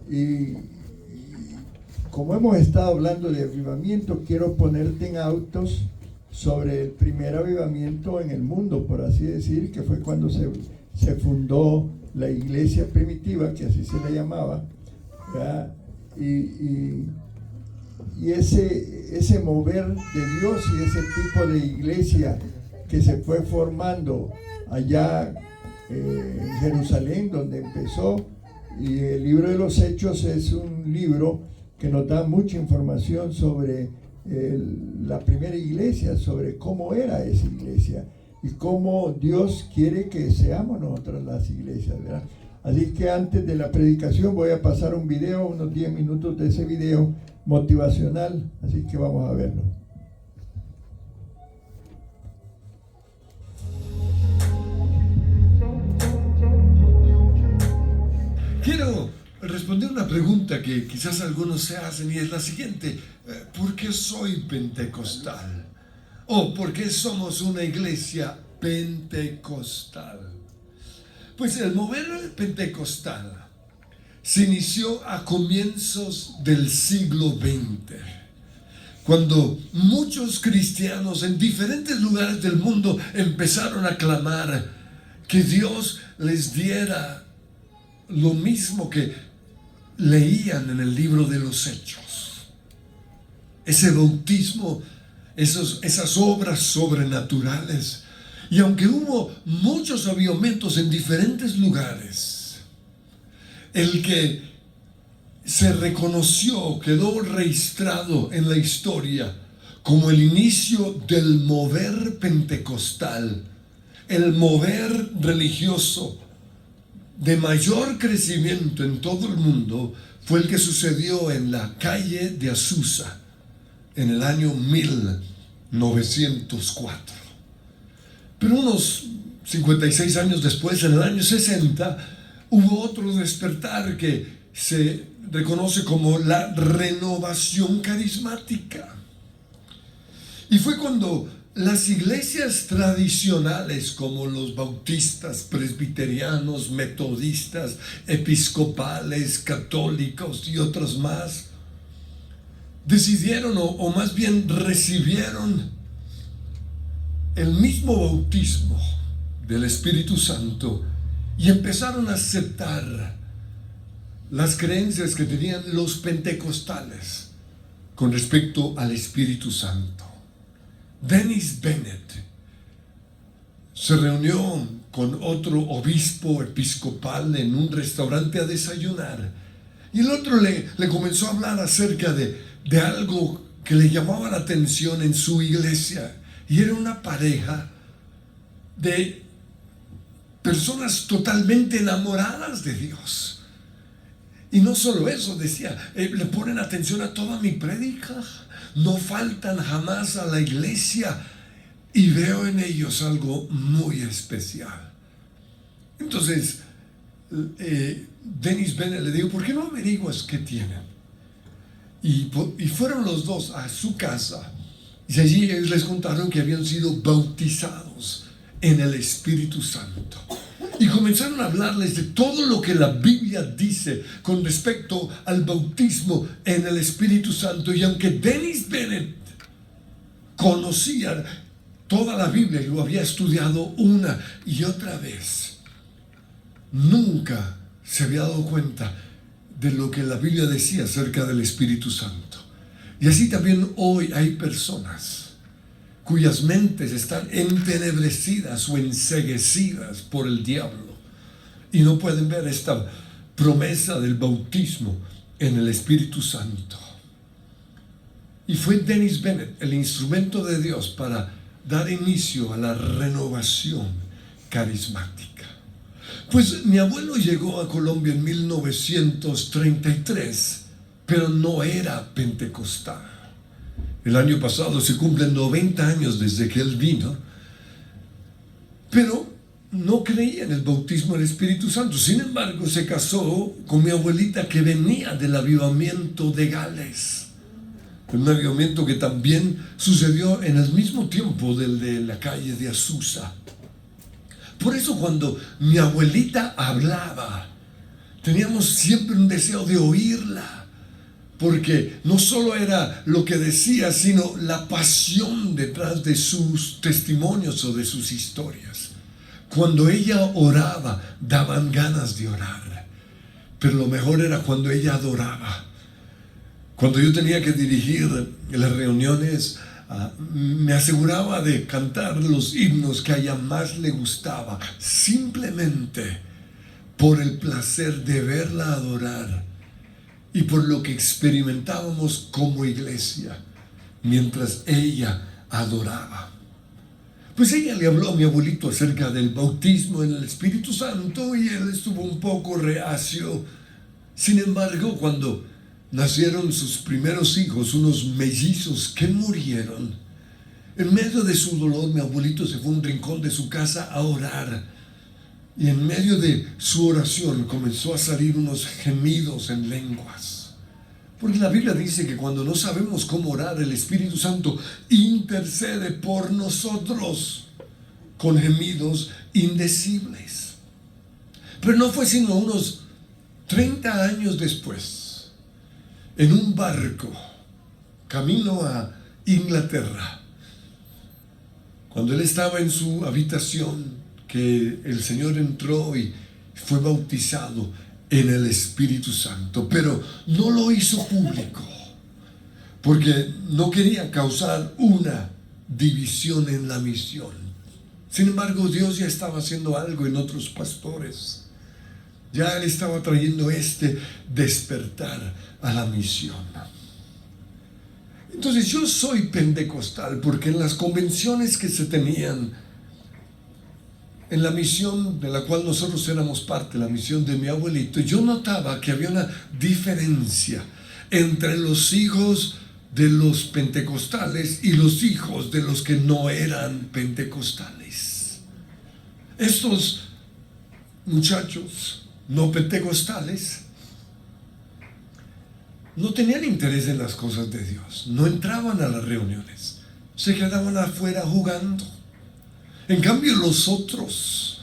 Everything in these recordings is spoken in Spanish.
Y como hemos estado hablando de avivamiento, quiero ponerte en autos sobre el primer avivamiento en el mundo, por así decir, que fue cuando se fundó la iglesia primitiva, que así se le llamaba, ¿verdad? Y ese mover de Dios y ese tipo de iglesia que se fue formando allá en Jerusalén, donde empezó. Y el libro de los Hechos es un libro que nos da mucha información sobre la primera iglesia, sobre cómo era esa iglesia y cómo Dios quiere que seamos nosotros las iglesias, ¿verdad? Así que antes de la predicación voy a pasar un video, unos 10 minutos de ese video motivacional, así que vamos a verlo. Quiero responder una pregunta que quizás algunos se hacen y es la siguiente: ¿por qué soy pentecostal? ¿O por qué somos una iglesia pentecostal? Pues el mover pentecostal se inició a comienzos del siglo XX, cuando muchos cristianos en diferentes lugares del mundo empezaron a clamar que Dios les diera lo mismo que leían en el libro de los Hechos. Ese bautismo, esas obras sobrenaturales. Y aunque hubo muchos avivamientos en diferentes lugares, el que se reconoció, quedó registrado en la historia como el inicio del mover pentecostal, el mover religioso de mayor crecimiento en todo el mundo, fue el que sucedió en la calle de Azusa en el año 1904. Pero unos 56 años después, en el año 60, hubo otro despertar que se reconoce como la renovación carismática. Y fue cuando las iglesias tradicionales, como los bautistas, presbiterianos, metodistas, episcopales, católicos y otras más, decidieron o más bien recibieron el mismo bautismo del Espíritu Santo y empezaron a aceptar las creencias que tenían los pentecostales con respecto al Espíritu Santo. Dennis Bennett se reunió con otro obispo episcopal en un restaurante a desayunar, y el otro le comenzó a hablar acerca de algo que le llamaba la atención en su iglesia, y era una pareja de personas totalmente enamoradas de Dios. Y no solo eso, decía, le ponen atención a toda mi prédica, no faltan jamás a la iglesia y veo en ellos algo muy especial. Entonces Dennis Bennett le dijo: ¿por qué no averiguas qué tienen? Y fueron los dos a su casa, y allí ellos les contaron que habían sido bautizados en el Espíritu Santo. Y comenzaron a hablarles de todo lo que la Biblia dice con respecto al bautismo en el Espíritu Santo. Y aunque Dennis Bennett conocía toda la Biblia y lo había estudiado una y otra vez, nunca se había dado cuenta de lo que la Biblia decía acerca del Espíritu Santo. Y así también hoy hay personas cuyas mentes están entenebrecidas o enceguecidas por el diablo y no pueden ver esta promesa del bautismo en el Espíritu Santo. Y fue Dennis Bennett el instrumento de Dios para dar inicio a la renovación carismática. Pues mi abuelo llegó a Colombia en 1933, pero no era pentecostal. El año pasado se cumplen 90 años desde que él vino, pero no creía en el bautismo del Espíritu Santo. Sin embargo, se casó con mi abuelita, que venía del avivamiento de Gales, un avivamiento que también sucedió en el mismo tiempo del de la calle de Azusa. Por eso cuando mi abuelita hablaba teníamos siempre un deseo de oírla, porque no solo era lo que decía, sino la pasión detrás de sus testimonios o de sus historias. Cuando ella oraba, daban ganas de orar, pero lo mejor era cuando ella adoraba. Cuando yo tenía que dirigir las reuniones, me aseguraba de cantar los himnos que a ella más le gustaba, simplemente por el placer de verla adorar y por lo que experimentábamos como iglesia mientras ella adoraba. Pues ella le habló a mi abuelito acerca del bautismo en el Espíritu Santo y él estuvo un poco reacio. Sin embargo, cuando nacieron sus primeros hijos, unos mellizos que murieron, en medio de su dolor, mi abuelito se fue a un rincón de su casa a orar. Y en medio de su oración comenzó a salir unos gemidos en lenguas. Porque la Biblia dice que cuando no sabemos cómo orar, el Espíritu Santo intercede por nosotros con gemidos indecibles. Pero no fue sino unos 30 años después, en un barco, camino a Inglaterra, cuando él estaba en su habitación, que el Señor entró y fue bautizado en el Espíritu Santo, pero no lo hizo público, porque no quería causar una división en la misión. Sin embargo, Dios ya estaba haciendo algo en otros pastores. Ya Él estaba trayendo este despertar a la misión. Entonces yo soy pentecostal porque en las convenciones que se tenían en la misión de la cual nosotros éramos parte, la misión de mi abuelito, yo notaba que había una diferencia entre los hijos de los pentecostales y los hijos de los que no eran pentecostales. Estos muchachos no pentecostales no tenían interés en las cosas de Dios, no entraban a las reuniones, se quedaban afuera jugando. En cambio, los otros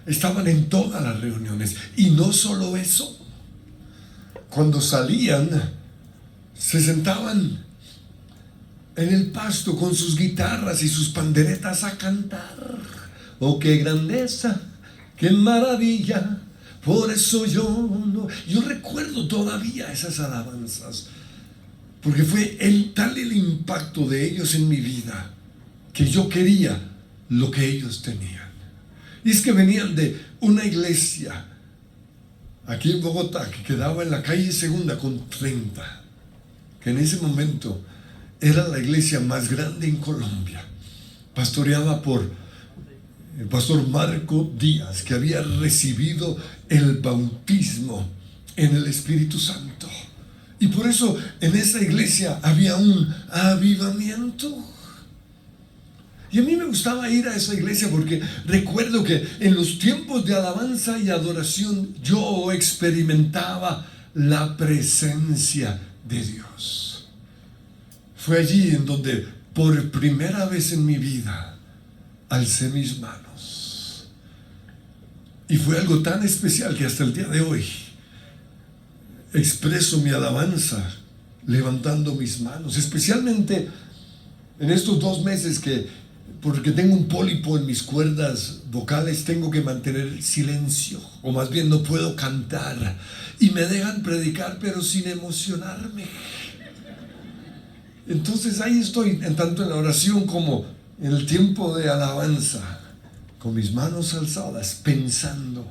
estaban en todas las reuniones. Y no solo eso, cuando salían, se sentaban en el pasto con sus guitarras y sus panderetas a cantar. ¡Oh, qué grandeza! ¡Qué maravilla! Por eso yo recuerdo todavía esas alabanzas, porque fue tal el impacto de ellos en mi vida, que yo quería lo que ellos tenían. Y es que venían de una iglesia aquí en Bogotá que quedaba en la calle Segunda con 30, que en ese momento era la iglesia más grande en Colombia, pastoreada por el pastor Marco Díaz, que había recibido el bautismo en el Espíritu Santo, y por eso en esa iglesia había un avivamiento. Y a mí me gustaba ir a esa iglesia porque recuerdo que en los tiempos de alabanza y adoración yo experimentaba la presencia de Dios. Fue allí en donde por primera vez en mi vida alcé mis manos. Y fue algo tan especial que hasta el día de hoy expreso mi alabanza levantando mis manos, especialmente en estos 2 meses que, porque tengo un pólipo en mis cuerdas vocales, tengo que mantener silencio, o más bien no puedo cantar, y me dejan predicar pero sin emocionarme. Entonces ahí estoy, en tanto en la oración como en el tiempo de alabanza, con mis manos alzadas, pensando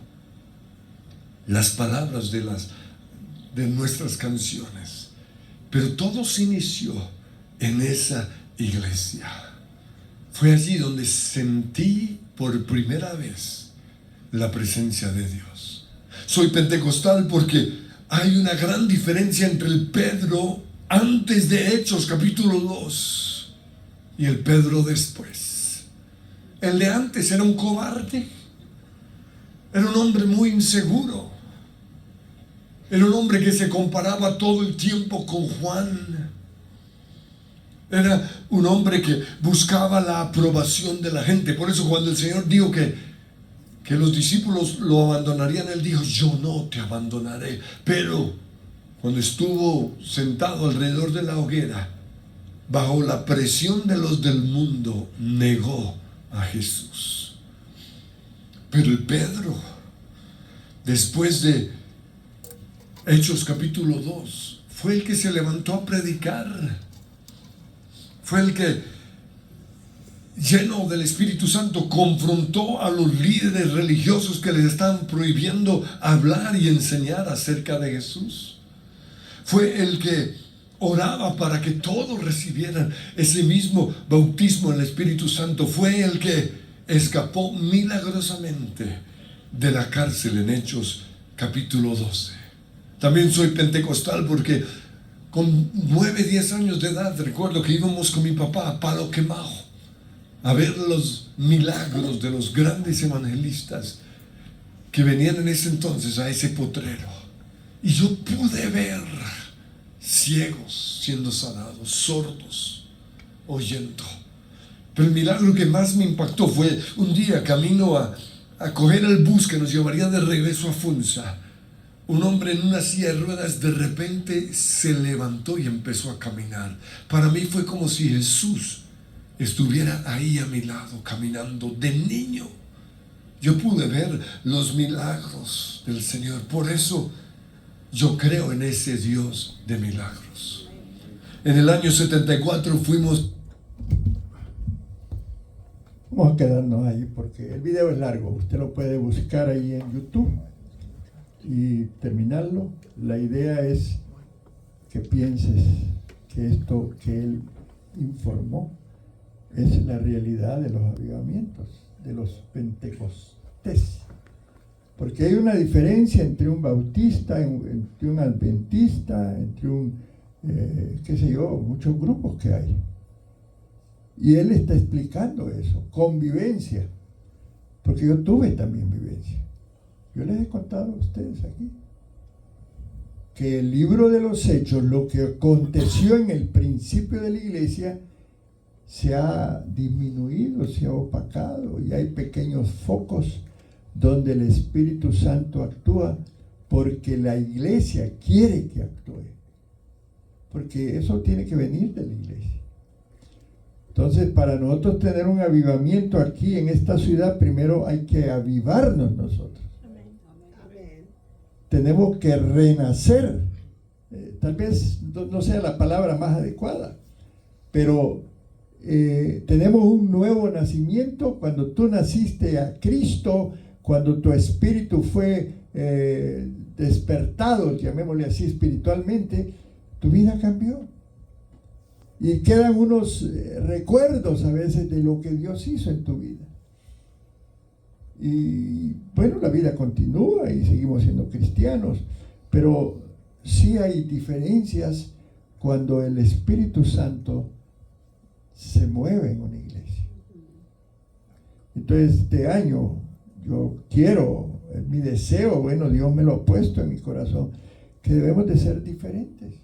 las palabras de nuestras canciones. Pero todo se inició en esa iglesia. Fue allí donde sentí por primera vez la presencia de Dios. Soy pentecostal porque hay una gran diferencia entre el Pedro antes de Hechos capítulo 2 y el Pedro después. El de antes era un cobarde, era un hombre muy inseguro, era un hombre que se comparaba todo el tiempo con Juan. Era un hombre que buscaba la aprobación de la gente. Por eso cuando el Señor dijo que que los discípulos lo abandonarían, él dijo: yo no te abandonaré. Pero cuando estuvo sentado alrededor de la hoguera, bajo la presión de los del mundo, negó a Jesús. Pero el Pedro, después de Hechos capítulo 2, fue el que se levantó a predicar. Fue el que, lleno del Espíritu Santo, confrontó a los líderes religiosos que les estaban prohibiendo hablar y enseñar acerca de Jesús. Fue el que oraba para que todos recibieran ese mismo bautismo en el Espíritu Santo. Fue el que escapó milagrosamente de la cárcel en Hechos capítulo 12. También soy pentecostal porque con 9, 10 años de edad recuerdo que íbamos con mi papá a Palo Quemado a ver los milagros de los grandes evangelistas que venían en ese entonces a ese potrero. Y yo pude ver ciegos siendo sanados, sordos oyendo. Pero el milagro que más me impactó fue un día camino a coger el bus que nos llevaría de regreso a Funza. Un hombre en una silla de ruedas de repente se levantó y empezó a caminar. Para mí fue como si Jesús estuviera ahí a mi lado, caminando. De niño yo pude ver los milagros del Señor. Por eso yo creo en ese Dios de milagros. En el año 74 fuimos... Vamos a quedarnos ahí porque el video es largo. Usted lo puede buscar ahí en YouTube y terminarlo. La idea es que pienses que esto que él informó es la realidad de los avivamientos, de los pentecostés. Porque hay una diferencia entre un bautista, entre un adventista, entre un, muchos grupos que hay. Y él está explicando eso, convivencia. Porque yo tuve también vivencia. Yo les he contado a ustedes aquí que el libro de los Hechos, lo que aconteció en el principio de la iglesia, se ha disminuido, se ha opacado, y hay pequeños focos donde el Espíritu Santo actúa porque la iglesia quiere que actúe. Porque eso tiene que venir de la iglesia. Entonces, para nosotros tener un avivamiento aquí en esta ciudad, primero hay que avivarnos nosotros. Tenemos que renacer. Tal vez no sea la palabra más adecuada, pero tenemos un nuevo nacimiento. Cuando tú naciste a Cristo, cuando tu espíritu fue despertado, llamémosle así espiritualmente, tu vida cambió. Y quedan unos recuerdos a veces de lo que Dios hizo en tu vida. Y bueno, la vida continúa y seguimos siendo cristianos, pero sí hay diferencias cuando el Espíritu Santo se mueve en una iglesia. Entonces, este año yo quiero, mi deseo, bueno, Dios me lo ha puesto en mi corazón, que debemos de ser diferentes.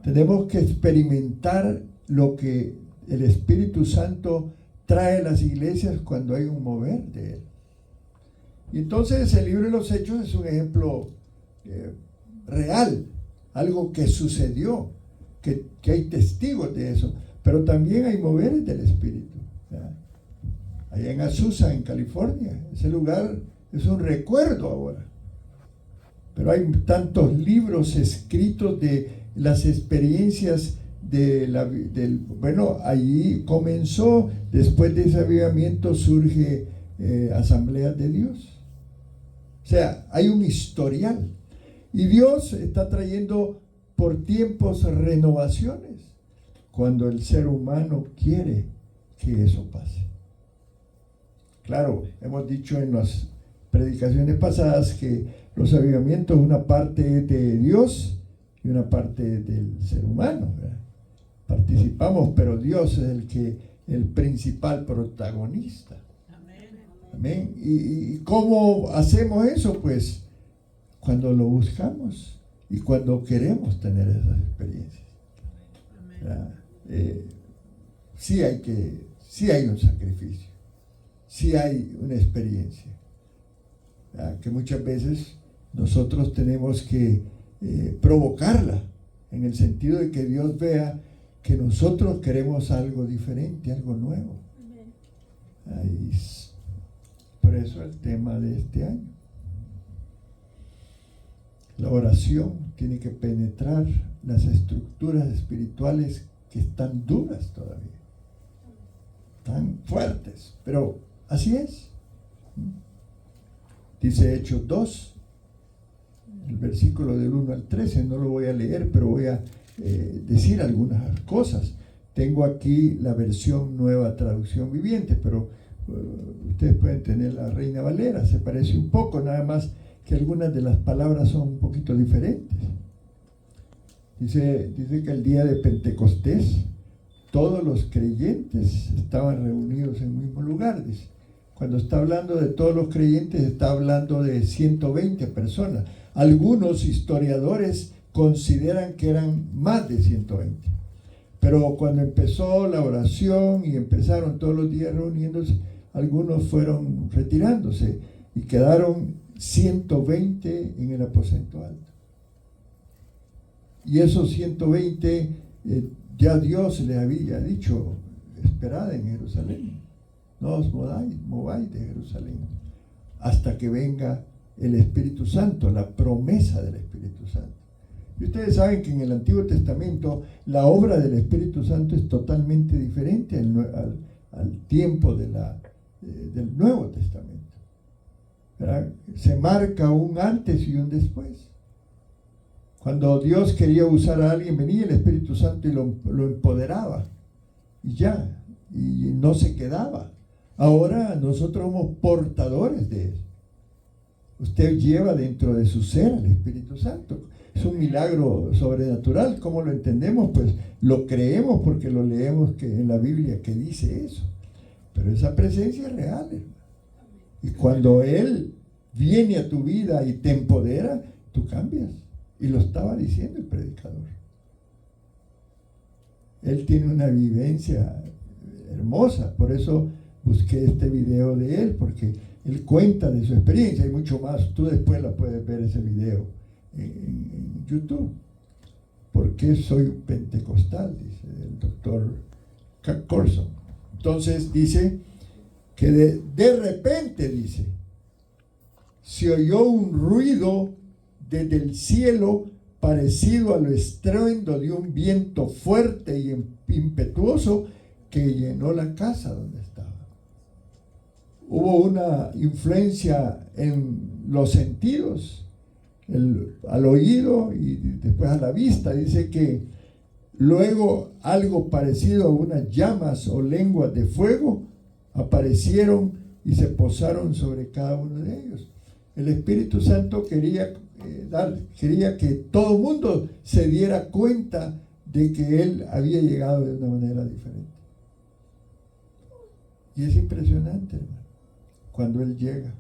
Tenemos que experimentar lo que el Espíritu Santo trae a las iglesias cuando hay un mover de él. Y entonces el libro de los Hechos es un ejemplo real, algo que sucedió, que hay testigos de eso, pero también hay moveres del Espíritu. Allá en Azusa, en California, ese lugar es un recuerdo ahora. Pero hay tantos libros escritos de las experiencias allí comenzó, después de ese avivamiento surge Asambleas de Dios. O sea, hay un historial. Y Dios está trayendo por tiempos renovaciones, cuando el ser humano quiere que eso pase. Claro, hemos dicho en las predicaciones pasadas que los avivamientos, una parte es de Dios y una parte del ser humano, ¿verdad? Participamos, pero Dios es el principal protagonista. Amén. ¿Y cómo hacemos eso? Pues cuando lo buscamos y cuando queremos tener esas experiencias. Sí hay un sacrificio. sí hay una experiencia. Que muchas veces nosotros tenemos que provocarla, en el sentido de que Dios vea que nosotros queremos algo diferente, algo nuevo. Por eso el tema de este año. La oración tiene que penetrar las estructuras espirituales que están duras todavía, tan fuertes, pero así es. Dice Hechos 2, el versículo del 1 al 13, no lo voy a leer, pero voy a decir algunas cosas. Tengo aquí la versión Nueva Traducción Viviente, pero ustedes pueden tener la Reina Valera, se parece un poco, nada más que algunas de las palabras son un poquito diferentes. Dice que el día de Pentecostés todos los creyentes estaban reunidos en un mismo lugar. Dice, cuando está hablando de todos los creyentes, está hablando de 120 personas. Algunos historiadores consideran que eran más de 120. Pero cuando empezó la oración y empezaron todos los días reuniéndose, algunos fueron retirándose y quedaron 120 en el aposento alto. Y esos 120 ya Dios les había dicho, esperad en Jerusalén, no os mováis de Jerusalén, hasta que venga el Espíritu Santo, la promesa del Espíritu Santo. Y ustedes saben que en el Antiguo Testamento la obra del Espíritu Santo es totalmente diferente al tiempo del Nuevo Testamento. ¿Verdad? Se marca un antes y un después. Cuando Dios quería usar a alguien, venía el Espíritu Santo y lo empoderaba. Y ya, y no se quedaba. Ahora nosotros somos portadores de Él. Usted lleva dentro de su ser al Espíritu Santo. Es un milagro sobrenatural. ¿Cómo lo entendemos? Pues lo creemos porque lo leemos en la Biblia que dice eso. Pero esa presencia es real, hermano. Y cuando Él viene a tu vida y te empodera, tú cambias. Y lo estaba diciendo el predicador. Él tiene una vivencia hermosa. Por eso busqué este video de él, porque él cuenta de su experiencia y mucho más. Tú después la puedes ver ese video en YouTube. ¿Por qué soy pentecostal? Dice el doctor Corson. Entonces dice que de repente, dice, se oyó un ruido desde el cielo parecido al estruendo de un viento fuerte y impetuoso que llenó la casa donde estaba. Hubo una influencia en los sentidos, al oído y después a la vista. Dice que luego algo parecido a unas llamas o lenguas de fuego aparecieron y se posaron sobre cada uno de ellos. El Espíritu Santo quería que todo el mundo se diera cuenta de que Él había llegado de una manera diferente. Y es impresionante, hermano, cuando Él llega,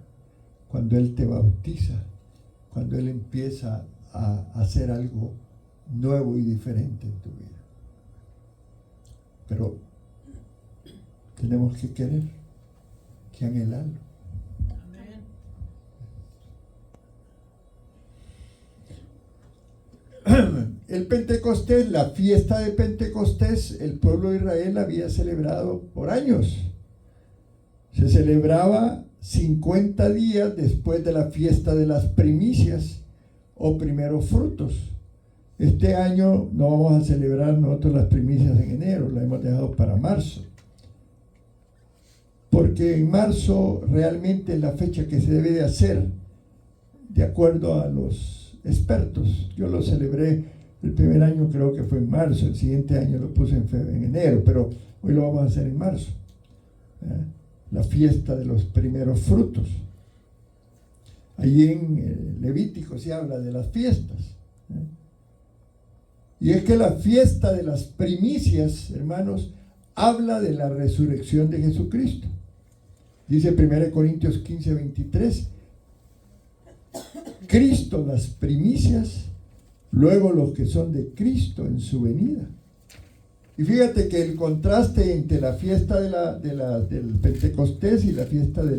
cuando Él te bautiza, cuando Él empieza a hacer algo nuevo y diferente en tu vida. Pero tenemos que querer, que anhelarlo. El Pentecostés, la fiesta de Pentecostés, el pueblo de Israel había celebrado por años. Se celebraba 50 días después de la fiesta de las primicias o primeros frutos. Este año no vamos a celebrar nosotros las primicias en enero, la hemos dejado para marzo. Porque en marzo realmente es la fecha que se debe de hacer, de acuerdo a los expertos. Yo lo celebré el primer año, creo que fue en marzo, el siguiente año lo puse en enero, pero hoy lo vamos a hacer en marzo. La fiesta de los primeros frutos. Allí en Levítico se habla de las fiestas. Y es que la fiesta de las primicias, hermanos, habla de la resurrección de Jesucristo. Dice 1 Corintios 15, 23, Cristo las primicias, luego los que son de Cristo en su venida. Y fíjate que el contraste entre la fiesta del Pentecostés y la fiesta de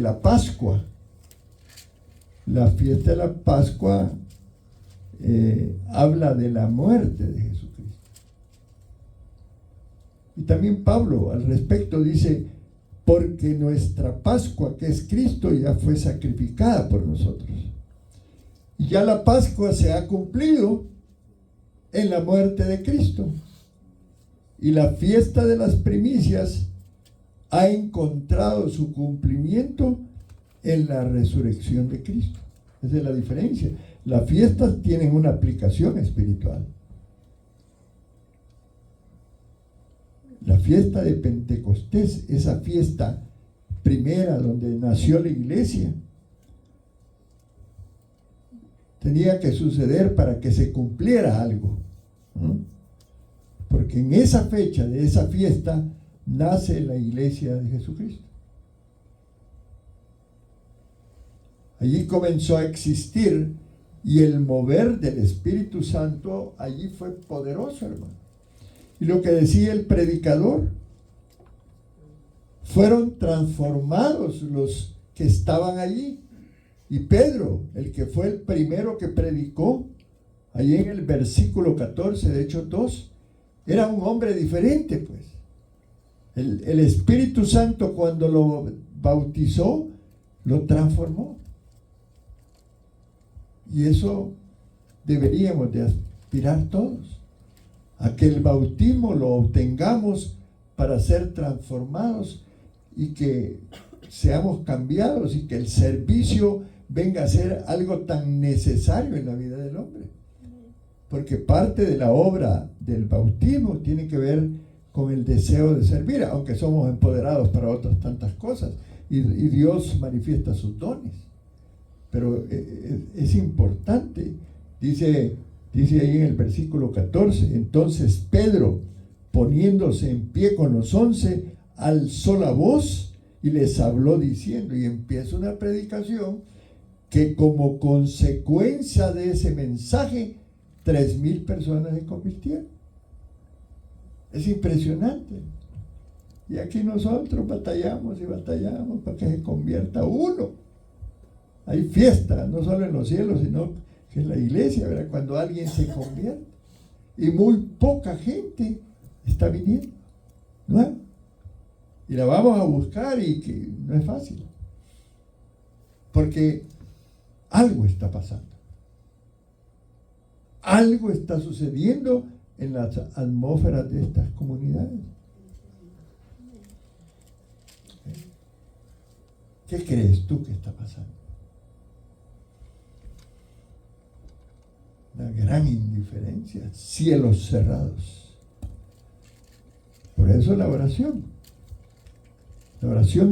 la Pascua. La fiesta de la Pascua habla de la muerte de Jesucristo. Y también Pablo al respecto dice, porque nuestra Pascua, que es Cristo, ya fue sacrificada por nosotros. Y ya la Pascua se ha cumplido en la muerte de Cristo. Y la fiesta de las primicias ha encontrado su cumplimiento en la resurrección de Cristo. Esa es la diferencia. Las fiestas tienen una aplicación espiritual. La fiesta de Pentecostés, esa fiesta primera donde nació la iglesia, tenía que suceder para que se cumpliera algo, ¿no? Porque en esa fecha de esa fiesta nace la iglesia de Jesucristo. Allí comenzó a existir y el mover del Espíritu Santo allí fue poderoso, hermano. Y lo que decía el predicador, fueron transformados los que estaban allí. Y Pedro, el que fue el primero que predicó, allí en el versículo 14 de Hechos 2, era un hombre diferente, pues. El Espíritu Santo, cuando lo bautizó, lo transformó. Y eso deberíamos de aspirar todos, a que el bautismo lo obtengamos para ser transformados y que seamos cambiados y que el servicio venga a ser algo tan necesario en la vida del hombre. Porque parte de la obra del bautismo tiene que ver con el deseo de servir, aunque somos empoderados para otras tantas cosas y Dios manifiesta sus dones. Pero es importante, dice ahí en el versículo 14, entonces Pedro, poniéndose en pie con los 11, alzó la voz y les habló diciendo, y empieza una predicación que como consecuencia de ese mensaje, 3,000 personas se convirtieron. Es impresionante. Y aquí nosotros batallamos y batallamos para que se convierta uno. Hay fiesta, no solo en los cielos, sino que en la iglesia, ¿verdad? Cuando alguien se convierte. Y muy poca gente está viniendo, ¿no? Y la vamos a buscar y que no es fácil. Porque algo está pasando. Algo está sucediendo en las atmósferas de estas comunidades. ¿Qué crees tú que está pasando? Una gran indiferencia, cielos cerrados. Por eso la oración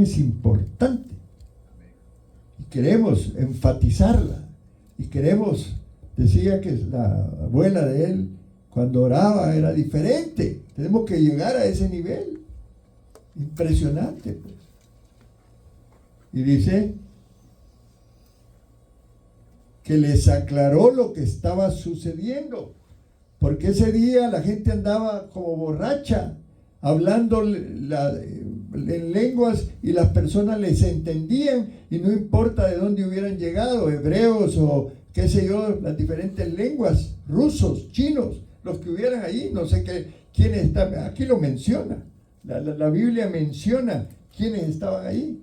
es importante. Y queremos enfatizarla. Y queremos, decía que la abuela de él, cuando oraba era diferente. Tenemos que llegar a ese nivel. Impresionante, pues. Y dice que les aclaró lo que estaba sucediendo, porque ese día la gente andaba como borracha, hablando en lenguas y las personas les entendían y no importa de dónde hubieran llegado, hebreos o qué sé yo, las diferentes lenguas, rusos, chinos, los que hubieran ahí, no sé quiénes están, aquí lo menciona, la Biblia menciona quiénes estaban ahí,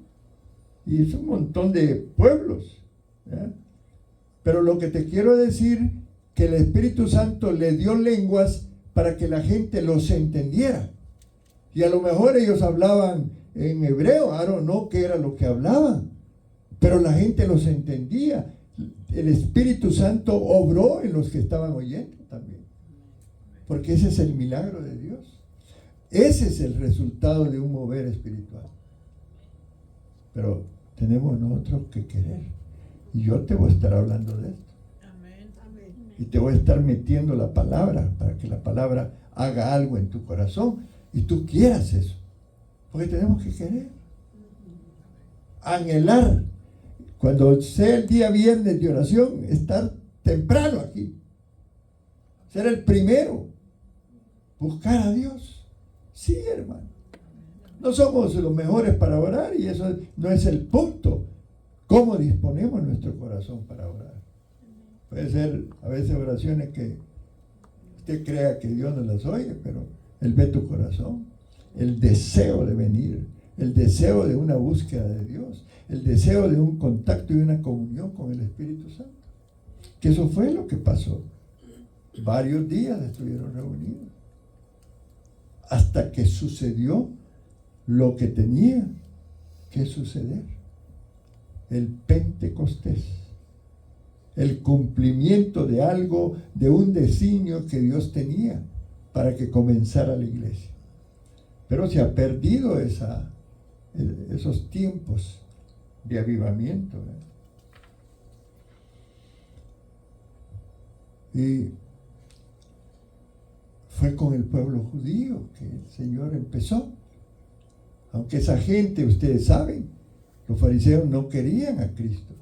y es un montón de pueblos, ¿verdad? Pero lo que te quiero decir, que el Espíritu Santo le dio lenguas para que la gente los entendiera. Y a lo mejor ellos hablaban en hebreo, no qué era lo que hablaban, pero la gente los entendía. El Espíritu Santo obró en los que estaban oyendo también. Porque ese es el milagro de Dios. Ese es el resultado de un mover espiritual. Pero tenemos nosotros que querer. Y yo te voy a estar hablando de esto. Amén. Y te voy a estar metiendo la palabra para que la palabra haga algo en tu corazón y tú quieras eso. Porque tenemos que querer. Anhelar. Cuando sea el día viernes de oración, estar temprano aquí. Ser el primero. buscar a Dios. Sí, hermano. No somos los mejores para orar y eso no es el punto. ¿Cómo disponemos nuestro corazón para orar? Puede ser a veces oraciones que usted crea que Dios no las oye, pero Él ve tu corazón. El deseo de venir, el deseo de una búsqueda de Dios, el deseo de un contacto y una comunión con el Espíritu Santo. Que eso fue lo que pasó. Varios días estuvieron reunidos hasta que sucedió lo que tenía que suceder. El Pentecostés, el cumplimiento de algo, de un designio que Dios tenía para que comenzara la iglesia. Pero se ha perdido esos tiempos de avivamiento, ¿verdad? Y fue con el pueblo judío que el Señor empezó. Aunque esa gente, ustedes saben, los fariseos no querían a Cristo,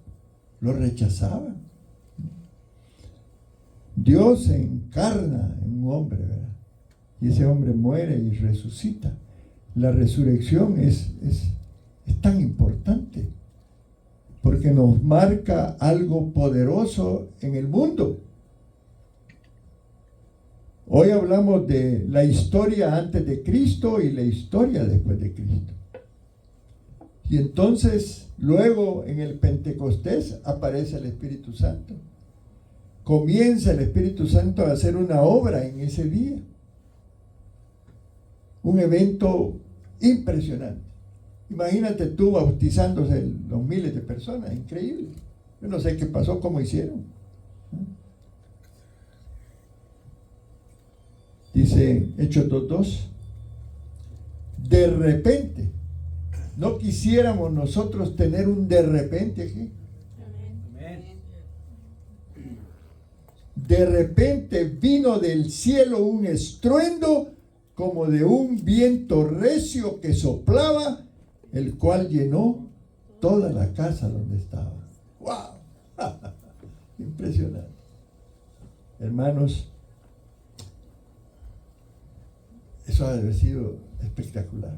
lo rechazaban. Dios se encarna en un hombre, ¿verdad? Y ese hombre muere y resucita. La resurrección es tan importante porque nos marca algo poderoso en el mundo. Hoy hablamos de la historia antes de Cristo y la historia después de Cristo. Y entonces, luego en el Pentecostés aparece el Espíritu Santo. Comienza el Espíritu Santo a hacer una obra en ese día. Un evento impresionante. Imagínate tú bautizándose los miles de personas, increíble. Yo no sé qué pasó, cómo hicieron. Dice Hechos 2:2, de repente, no quisiéramos nosotros tener un de repente aquí. De repente vino del cielo un estruendo como de un viento recio que soplaba, el cual llenó toda la casa donde estaba. ¡Wow! Impresionante. Hermanos, eso ha de haber sido espectacular.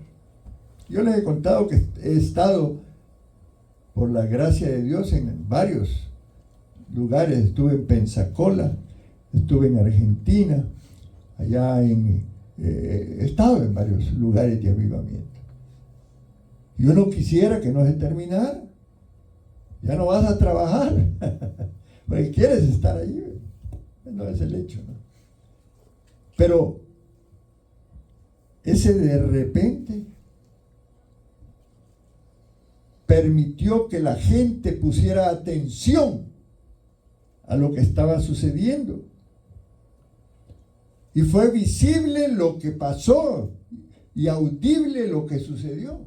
Yo les he contado que he estado, por la gracia de Dios, en varios lugares. Estuve en Pensacola, estuve en Argentina, he estado en varios lugares de avivamiento. Yo no quisiera que no se terminara. Ya no vas a trabajar, porque quieres estar allí. No es el hecho, ¿no? Pero ese de repente permitió que la gente pusiera atención a lo que estaba sucediendo. Y fue visible lo que pasó y audible lo que sucedió.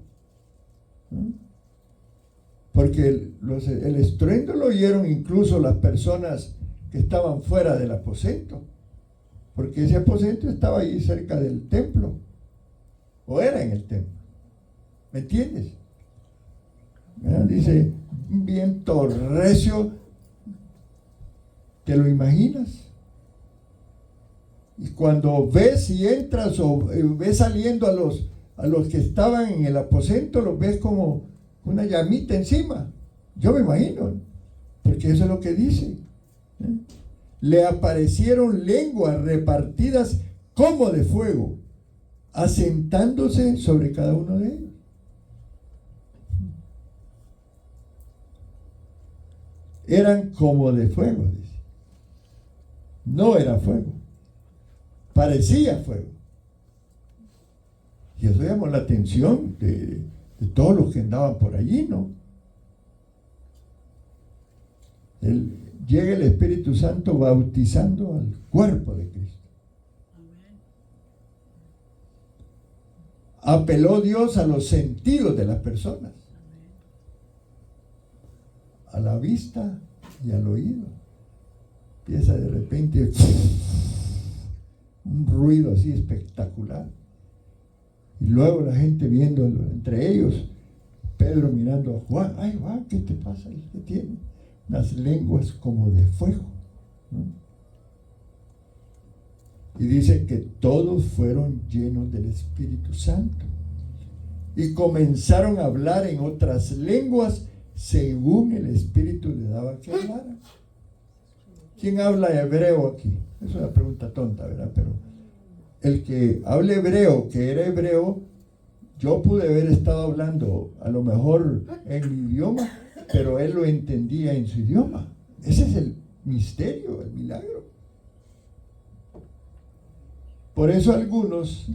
Porque el estruendo lo oyeron incluso las personas que estaban fuera del aposento. Porque ese aposento estaba ahí cerca del templo. O era en el templo. ¿Me entiendes? Dice, un viento recio. ¿Te lo imaginas? Y cuando ves y entras o ves saliendo a los que estaban en el aposento, los ves como una llamita encima. Yo me imagino, porque eso es lo que dice. Le aparecieron lenguas repartidas como de fuego, asentándose sobre cada uno de ellos. Eran como de fuego, dice. No era fuego, parecía fuego. Y eso llamó la atención de todos los que andaban por allí, ¿no? Llega el Espíritu Santo bautizando al cuerpo de Cristo. Apeló Dios a los sentidos de las personas, a la vista y al oído. Empieza de repente un ruido así espectacular. Y luego la gente viéndolo, entre ellos, Pedro mirando a Juan. Ay, Juan, ¿qué te pasa? ¿Qué tiene? Unas lenguas como de fuego, ¿no? Y dice que todos fueron llenos del Espíritu Santo y comenzaron a hablar en otras lenguas según el Espíritu le daba que hablaran. ¿Quién habla hebreo aquí? Es una pregunta tonta, ¿verdad? Pero el que hable hebreo, que era hebreo, yo pude haber estado hablando a lo mejor en mi idioma, pero él lo entendía en su idioma. Ese es el misterio, el milagro. Por eso algunos,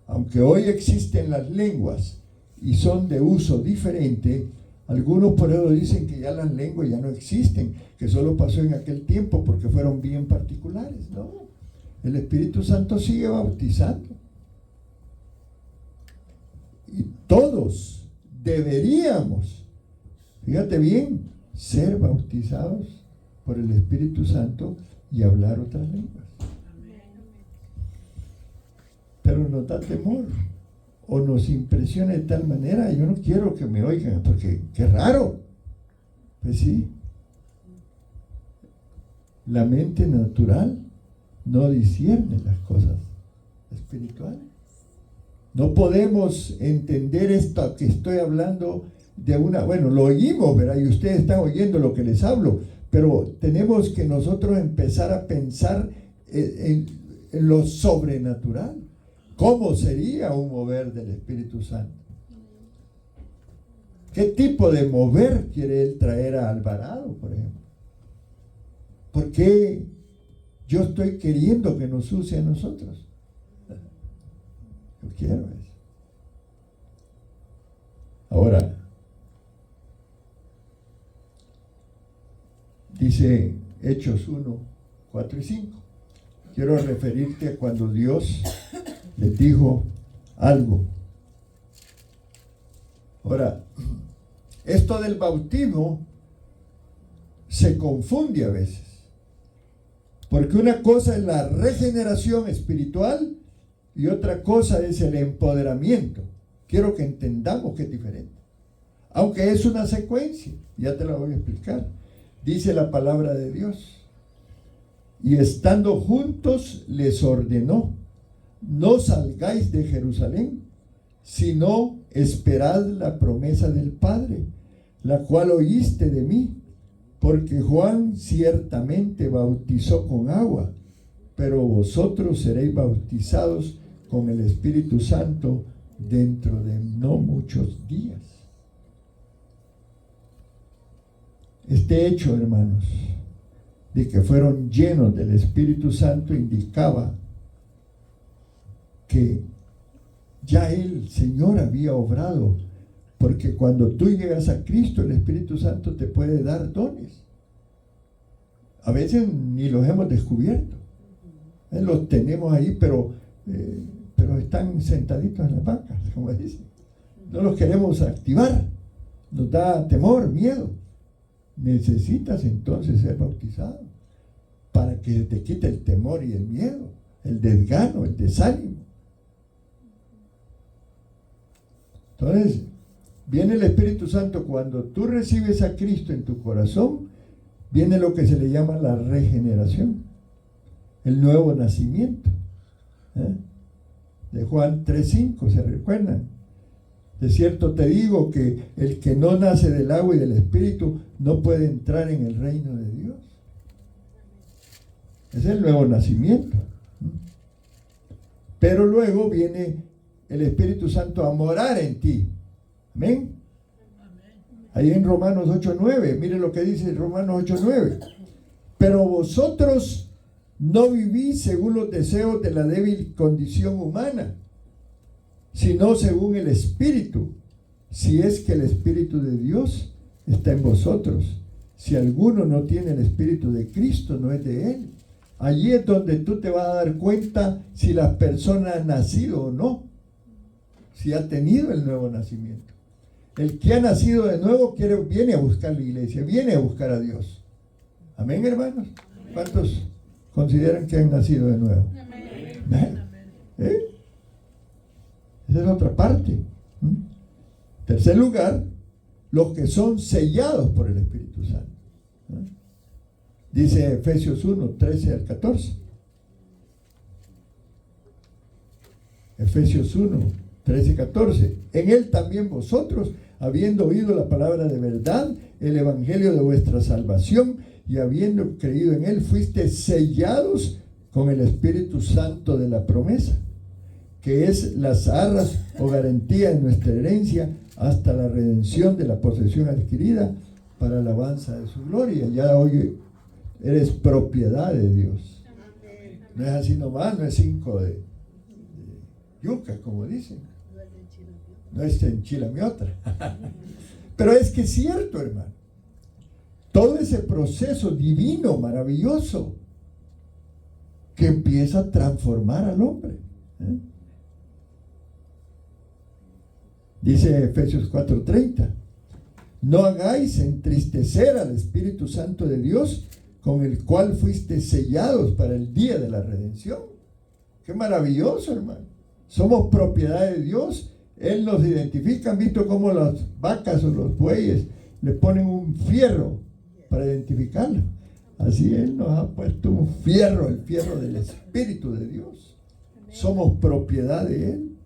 aunque hoy existen las lenguas y son de uso diferente, algunos por eso dicen que ya las lenguas ya no existen, que solo pasó en aquel tiempo porque fueron bien particulares. No, el Espíritu Santo sigue bautizando. Y todos deberíamos, fíjate bien, ser bautizados por el Espíritu Santo y hablar otras lenguas. Pero nos da temor o nos impresiona de tal manera, yo no quiero que me oigan porque qué raro. Pues sí, la mente natural no discierne las cosas espirituales. No podemos entender esto que estoy hablando de una, bueno, lo oímos, ¿verdad? Y ustedes están oyendo lo que les hablo, pero tenemos que nosotros empezar a pensar en lo sobrenatural. ¿Cómo sería un mover del Espíritu Santo? ¿Qué tipo de mover quiere Él traer a Alvarado, por ejemplo? ¿Por qué yo estoy queriendo que nos use a nosotros? Yo quiero eso. Ahora, dice Hechos 1, 4 y 5. Quiero referirte a cuando Dios les dijo algo. Ahora, esto del bautismo se confunde a veces, porque una cosa es la regeneración espiritual y otra cosa es el empoderamiento. Quiero que entendamos que es diferente, aunque es una secuencia, ya te la voy a explicar. Dice la palabra de Dios: y estando juntos les ordenó: no salgáis de Jerusalén, sino esperad la promesa del Padre, la cual oíste de mí, porque Juan ciertamente bautizó con agua, pero vosotros seréis bautizados con el Espíritu Santo dentro de no muchos días. Este hecho, hermanos, de que fueron llenos del Espíritu Santo indicaba que ya el Señor había obrado, porque cuando tú llegas a Cristo, el Espíritu Santo te puede dar dones. A veces ni los hemos descubierto. Los tenemos ahí, pero están sentaditos en las bancas, como dicen. No los queremos activar. Nos da temor, miedo. Necesitas entonces ser bautizado para que te quite el temor y el miedo, el desgano, el desánimo. Entonces, viene el Espíritu Santo. Cuando tú recibes a Cristo en tu corazón, viene lo que se le llama la regeneración, el nuevo nacimiento. De Juan 3:5, ¿se recuerdan? De cierto te digo que el que no nace del agua y del Espíritu no puede entrar en el reino de Dios. Es el nuevo nacimiento. Pero luego viene el Espíritu Santo a morar en ti. Amén. Ahí en Romanos 8:9, mire lo que dice Romanos 8:9. Pero vosotros no vivís según los deseos de la débil condición humana, sino según el Espíritu, si es que el Espíritu de Dios está en vosotros. Si alguno no tiene el Espíritu de Cristo, no es de Él. Allí es donde tú te vas a dar cuenta si la persona ha nacido o no, si ha tenido el nuevo nacimiento. El que ha nacido de nuevo viene a buscar la iglesia, viene a buscar a Dios. Amén, hermanos. ¿Cuántos consideran que han nacido de nuevo? Amén. Esa es otra parte. Tercer lugar, los que son sellados por el Espíritu Santo. Dice Efesios 1, 13 al 14. Efesios 1, 13 y 14. En él también vosotros, habiendo oído la palabra de verdad, el evangelio de vuestra salvación, y habiendo creído en él, fuisteis sellados con el Espíritu Santo de la promesa, que es las arras o garantía de nuestra herencia hasta la redención de la posesión adquirida para alabanza de su gloria. Ya hoy eres propiedad de Dios. No es así nomás, no es 5 de yuca, como dicen. No es enchilamiotra. Pero es que es cierto, hermano. Todo ese proceso divino, maravilloso, que empieza a transformar al hombre. Dice Efesios 4:30, no hagáis entristecer al Espíritu Santo de Dios, con el cual fuiste sellados para el día de la redención. Qué maravilloso, hermano. Somos propiedad de Dios. Él nos identifica. ¿Han visto cómo las vacas o los bueyes le ponen un fierro para identificarlo? Así Él nos ha puesto un fierro, el fierro del Espíritu de Dios. Somos propiedad de Él.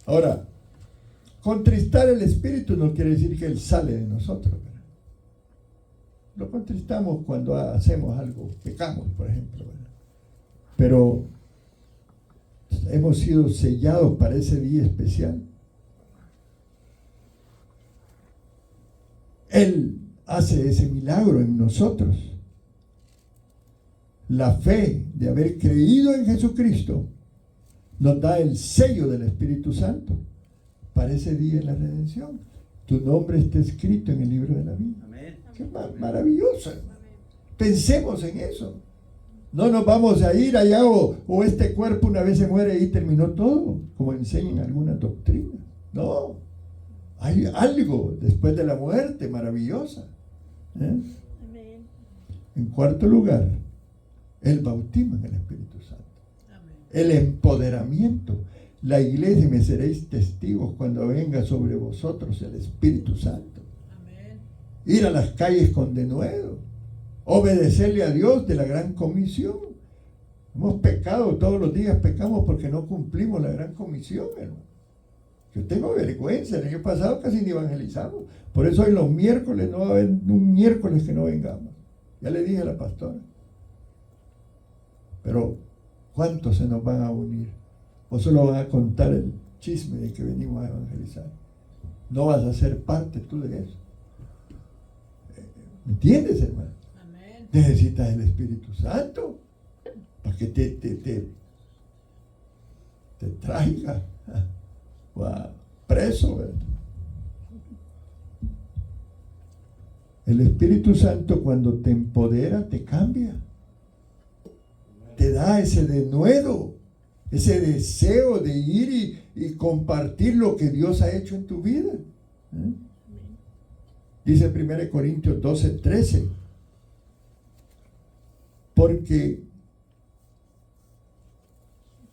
Ahora, contristar el Espíritu no quiere decir que Él sale de nosotros, ¿verdad? Lo contristamos cuando hacemos algo, pecamos, por ejemplo, ¿verdad? Pero hemos sido sellados para ese día especial. Él hace ese milagro en nosotros. La fe de haber creído en Jesucristo nos da el sello del Espíritu Santo para ese día de la redención. Tu nombre está escrito en el libro de la vida. Amén. Qué maravilloso, hermano. Pensemos en eso. No nos vamos a ir allá o este cuerpo una vez se muere y terminó todo, como enseñan algunas doctrinas. No, hay algo después de la muerte maravillosa. Amén. En cuarto lugar, el bautismo en el Espíritu Santo. Amén. El empoderamiento. La iglesia, me seréis testigos cuando venga sobre vosotros el Espíritu Santo. Amén. Ir a las calles con denuedo. Obedecerle a Dios de la gran comisión. Hemos pecado todos los días, pecamos porque no cumplimos la gran comisión, hermano. Yo tengo vergüenza, el año pasado casi ni evangelizamos. Por eso hoy los miércoles no va a haber un miércoles que no vengamos. Ya le dije a la pastora. Pero ¿cuántos se nos van a unir? ¿O solo van a contar el chisme de que venimos a evangelizar? No vas a ser parte tú de eso. ¿Me entiendes, hermano? Amén. Necesitas el Espíritu Santo para que te traiga preso, ¿verdad? El Espíritu Santo, cuando te empodera, te cambia. Te da ese denuedo, ese deseo de ir y compartir lo que Dios ha hecho en tu vida. Dice 1 Corintios 12:13, porque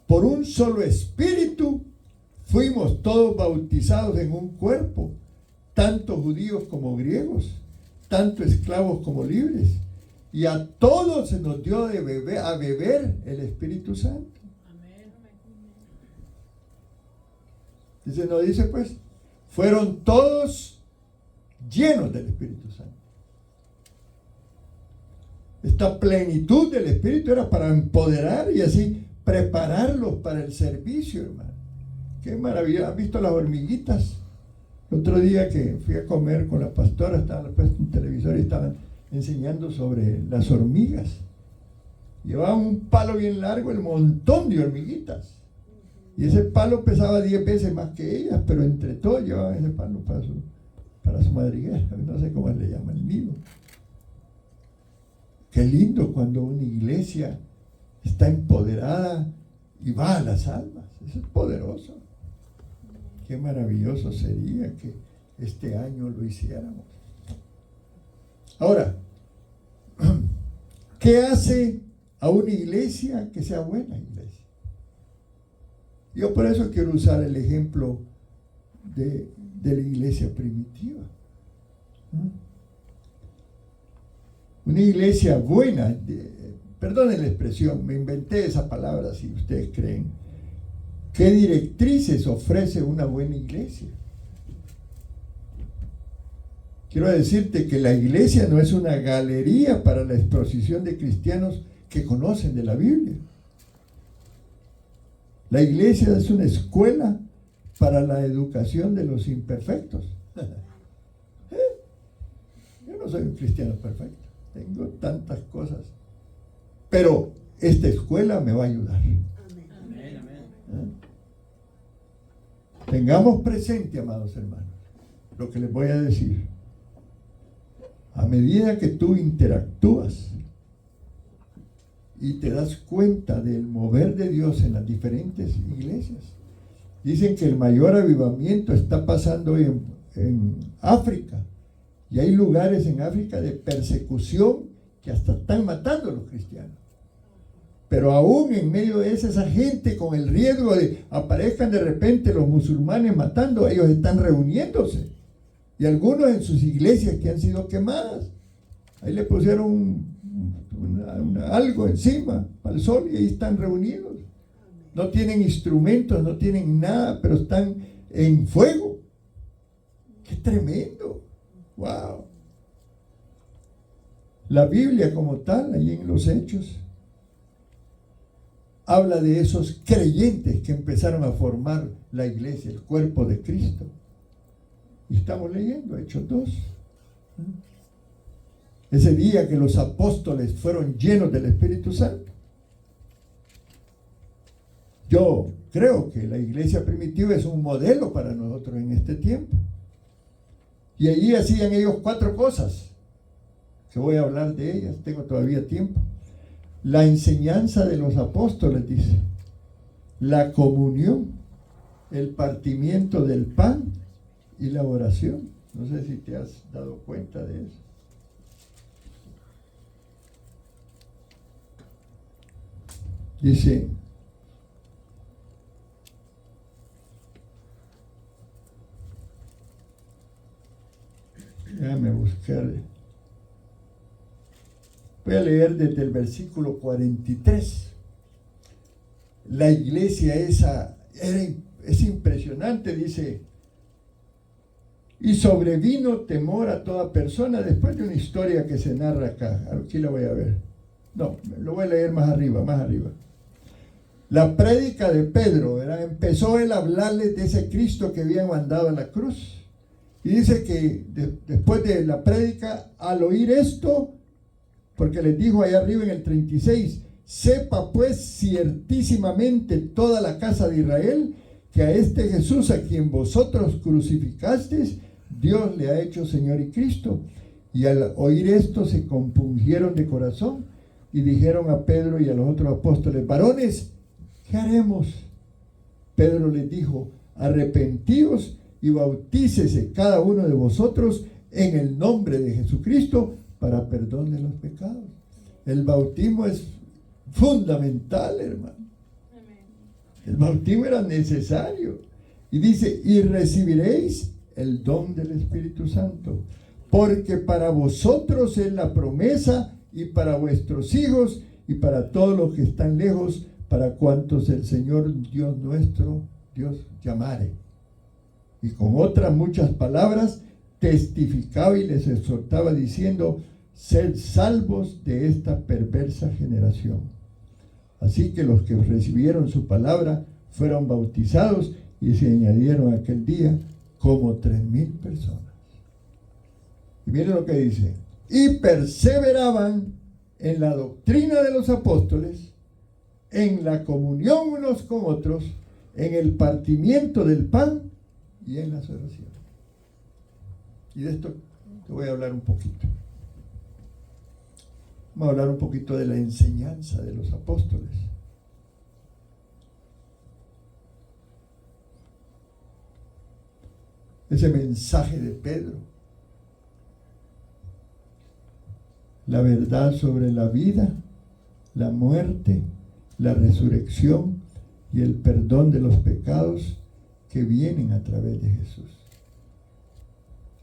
por un solo espíritu fuimos todos bautizados en un cuerpo, tanto judíos como griegos, tanto esclavos como libres, y a todos se nos dio a beber el Espíritu Santo. Amén. Dice, no dice pues, fueron todos llenos del Espíritu Santo. Esta plenitud del Espíritu era para empoderar y así prepararlos para el servicio, hermano. Qué maravilla. ¿Han visto las hormiguitas? El otro día que fui a comer con la pastora, estaba puesto un televisor y estaban enseñando sobre las hormigas. Llevaban un palo bien largo, el montón de hormiguitas. Y ese palo pesaba 10 veces más que ellas, pero entre todos llevaban ese palo para su madriguera. No sé cómo le llaman, el nido. Qué lindo cuando una iglesia está empoderada y va a las almas. Eso es poderoso. Qué maravilloso sería que este año lo hiciéramos. Ahora, ¿qué hace a una iglesia que sea buena iglesia? Yo por eso quiero usar el ejemplo de la iglesia primitiva. Una iglesia buena perdonen la expresión, me inventé esa palabra si ustedes creen, ¿qué directrices ofrece una buena iglesia? Quiero decirte que la iglesia no es una galería para la exposición de cristianos que conocen de la Biblia. La iglesia es una escuela para la educación de los imperfectos. Yo no soy un cristiano perfecto, tengo tantas cosas, pero esta escuela me va a ayudar. Amén, amén. Tengamos presente, amados hermanos, lo que les voy a decir. A medida que tú interactúas y te das cuenta del mover de Dios en las diferentes iglesias, dicen que el mayor avivamiento está pasando hoy en África, y hay lugares en África de persecución que hasta están matando a los cristianos. Pero aún en medio de esa gente, con el riesgo de aparezcan de repente los musulmanes matando, ellos están reuniéndose. Y algunos en sus iglesias que han sido quemadas, ahí le pusieron algo encima para el sol y ahí están reunidos. No tienen instrumentos, no tienen nada, pero están en fuego. ¡Qué tremendo! ¡Wow! La Biblia como tal, ahí en los Hechos, habla de esos creyentes que empezaron a formar la iglesia, el cuerpo de Cristo. Y estamos leyendo Hechos 2. Ese día que los apóstoles fueron llenos del Espíritu Santo. Yo creo que la iglesia primitiva es un modelo para nosotros en este tiempo. Y allí hacían ellos 4 cosas, que voy a hablar de ellas, tengo todavía tiempo. La enseñanza de los apóstoles, dice, la comunión, el partimiento del pan y la oración. No sé si te has dado cuenta de eso. Dice, déjame buscar. Voy a leer desde el versículo 43. La iglesia esa es impresionante, dice. Y sobrevino temor a toda persona, después de una historia que se narra acá. Aquí la voy a ver. No, lo voy a leer más arriba, más arriba. La prédica de Pedro, ¿verdad? Empezó él a hablarles de ese Cristo que habían mandado a la cruz. Y dice que después de la prédica, al oír esto, porque les dijo allá arriba en el 36, sepa pues ciertísimamente toda la casa de Israel, que a este Jesús a quien vosotros crucificasteis, Dios le ha hecho Señor y Cristo. Y al oír esto se compungieron de corazón y dijeron a Pedro y a los otros apóstoles, varones, ¿qué haremos? Pedro les dijo, arrepentíos y bautícese cada uno de vosotros en el nombre de Jesucristo para perdón de los pecados. El bautismo es fundamental, hermano. El bautismo era necesario. Y dice, y recibiréis el don del Espíritu Santo, porque para vosotros es la promesa y para vuestros hijos y para todos los que están lejos, para cuantos el Señor Dios nuestro, Dios llamare. Y con otras muchas palabras testificaba y les exhortaba diciendo, sed salvos de esta perversa generación. Así que los que recibieron su palabra fueron bautizados y se añadieron aquel día como 3,000 personas. Y miren lo que dice, y perseveraban en la doctrina de los apóstoles, en la comunión unos con otros, en el partimiento del pan y en las oraciones. Y de esto te voy a hablar un poquito. Vamos a hablar un poquito de la enseñanza de los apóstoles. Ese mensaje de Pedro. La verdad sobre la vida, la muerte, la resurrección y el perdón de los pecados que vienen a través de Jesús.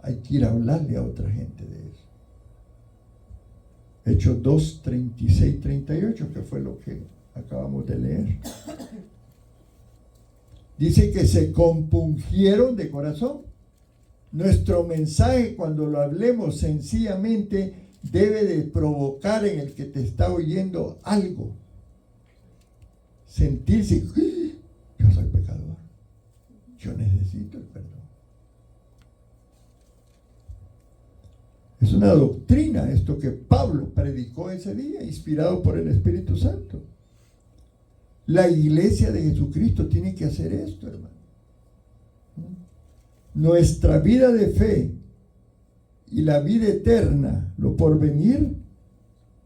Hay que ir a hablarle a otra gente de eso. Hechos 2, 36, 38, que fue lo que acabamos de leer. Dice que se compungieron de corazón. Nuestro mensaje, cuando lo hablemos sencillamente, debe de provocar en el que te está oyendo algo. Sentirse, yo soy pecador, yo necesito el perdón. Es una doctrina esto que Pablo predicó ese día, inspirado por el Espíritu Santo. La iglesia de Jesucristo tiene que hacer esto, hermano. Nuestra vida de fe y la vida eterna, lo porvenir,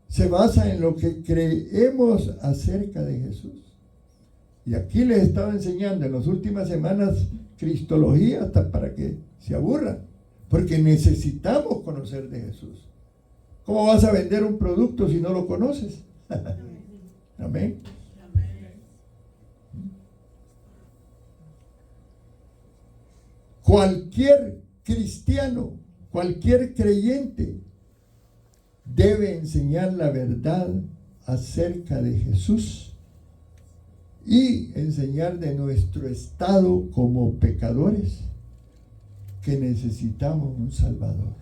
se basa en lo que creemos acerca de Jesús. Y aquí les estaba enseñando en las últimas semanas cristología hasta para que se aburran, porque necesitamos conocer de Jesús. ¿Cómo vas a vender un producto si no lo conoces? Amén. Cualquier cristiano, cualquier creyente debe enseñar la verdad acerca de Jesús y enseñar de nuestro estado como pecadores, que necesitamos un Salvador.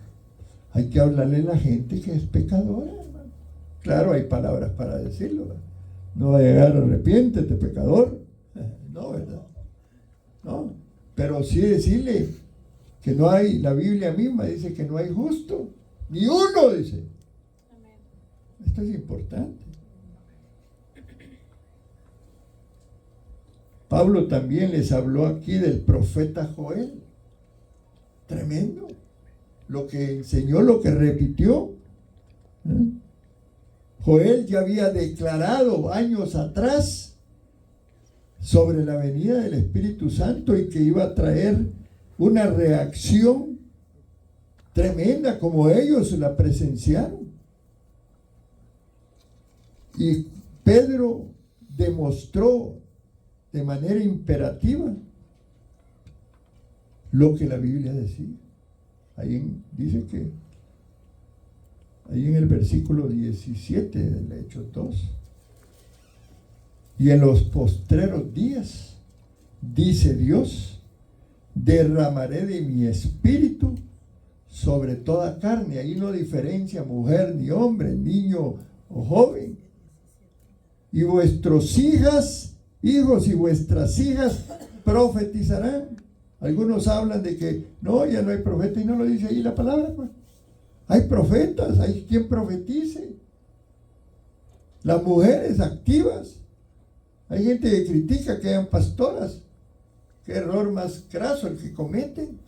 Hay que hablarle a la gente que es pecadora, hermano. Claro, hay palabras para decirlo, ¿verdad? No va a llegar, arrepiéntete, pecador. No, ¿verdad? No, pero sí decirle que no hay, la Biblia misma dice que no hay justo, ni uno, dice. Esto es importante. Pablo también les habló aquí del profeta Joel. Tremendo. Lo que enseñó, lo que repitió. Joel ya había declarado años atrás sobre la venida del Espíritu Santo y que iba a traer una reacción tremenda como ellos la presenciaron. Y Pedro demostró de manera imperativa lo que la Biblia decía. Dice que ahí en el versículo 17 del Hechos 2, y en los postreros días, dice Dios, derramaré de mi espíritu sobre toda carne. Ahí no diferencia mujer ni hombre, niño o joven. Y vuestros hijos y vuestras hijas profetizarán. Algunos hablan de que no, ya no hay profeta, y no lo dice ahí la palabra, pues. Hay profetas, hay quien profetice. Las mujeres activas. Hay gente que critica que hayan pastoras. Qué error más craso el que cometen.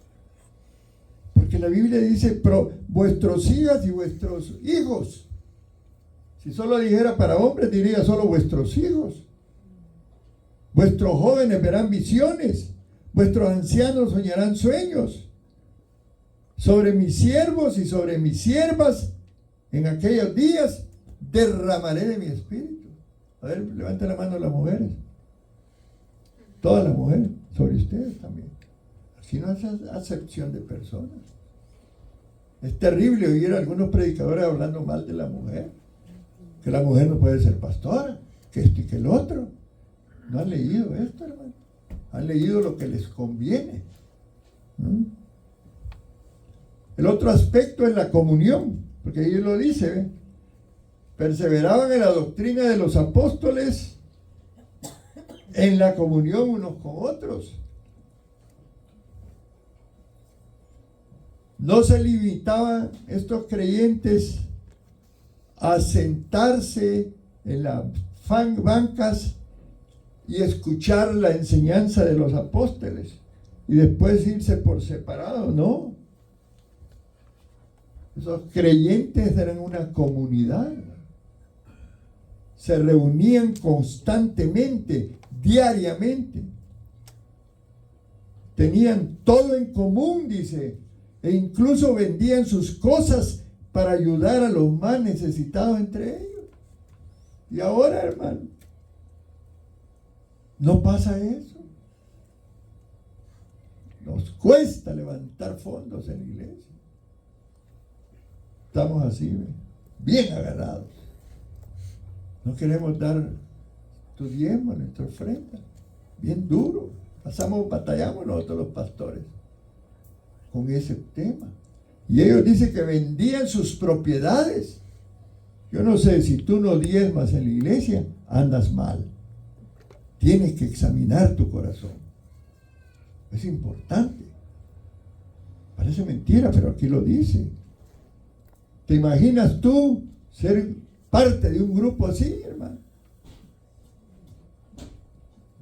Porque la Biblia dice, vuestros hijas y vuestros hijos. Si solo dijera para hombres, diría solo vuestros hijos. Vuestros jóvenes verán visiones. Vuestros ancianos soñarán sueños. Sobre mis siervos y sobre mis siervas, en aquellos días, derramaré de mi espíritu. A ver, levanten la mano las mujeres. Todas las mujeres, sobre ustedes también. Aquí no hace acepción de personas. Es terrible oír a algunos predicadores hablando mal de la mujer. Que la mujer no puede ser pastora, que esto y que el otro. No han leído esto, hermano. Han leído lo que les conviene. El otro aspecto es la comunión, porque ahí lo dice, ¿ve? Perseveraban en la doctrina de los apóstoles, en la comunión unos con otros. No se limitaban estos creyentes a sentarse en las bancas y escuchar la enseñanza de los apóstoles y después irse por separado, no. Esos creyentes eran una comunidad. Se reunían constantemente, diariamente. Tenían todo en común, dice, e incluso vendían sus cosas para ayudar a los más necesitados entre ellos. Y ahora, hermano, no pasa eso. Nos cuesta levantar fondos en la iglesia. Estamos así, ¿ve? bien agarrados. No queremos dar tu diezmo, nuestra ofrenda, bien duro. Batallamos nosotros los pastores con ese tema. Y ellos dicen que vendían sus propiedades. Yo no sé, si tú no diezmas en la iglesia, andas mal. Tienes que examinar tu corazón. Es importante. Parece mentira, pero aquí lo dice. ¿Te imaginas tú ser parte de un grupo así, hermano?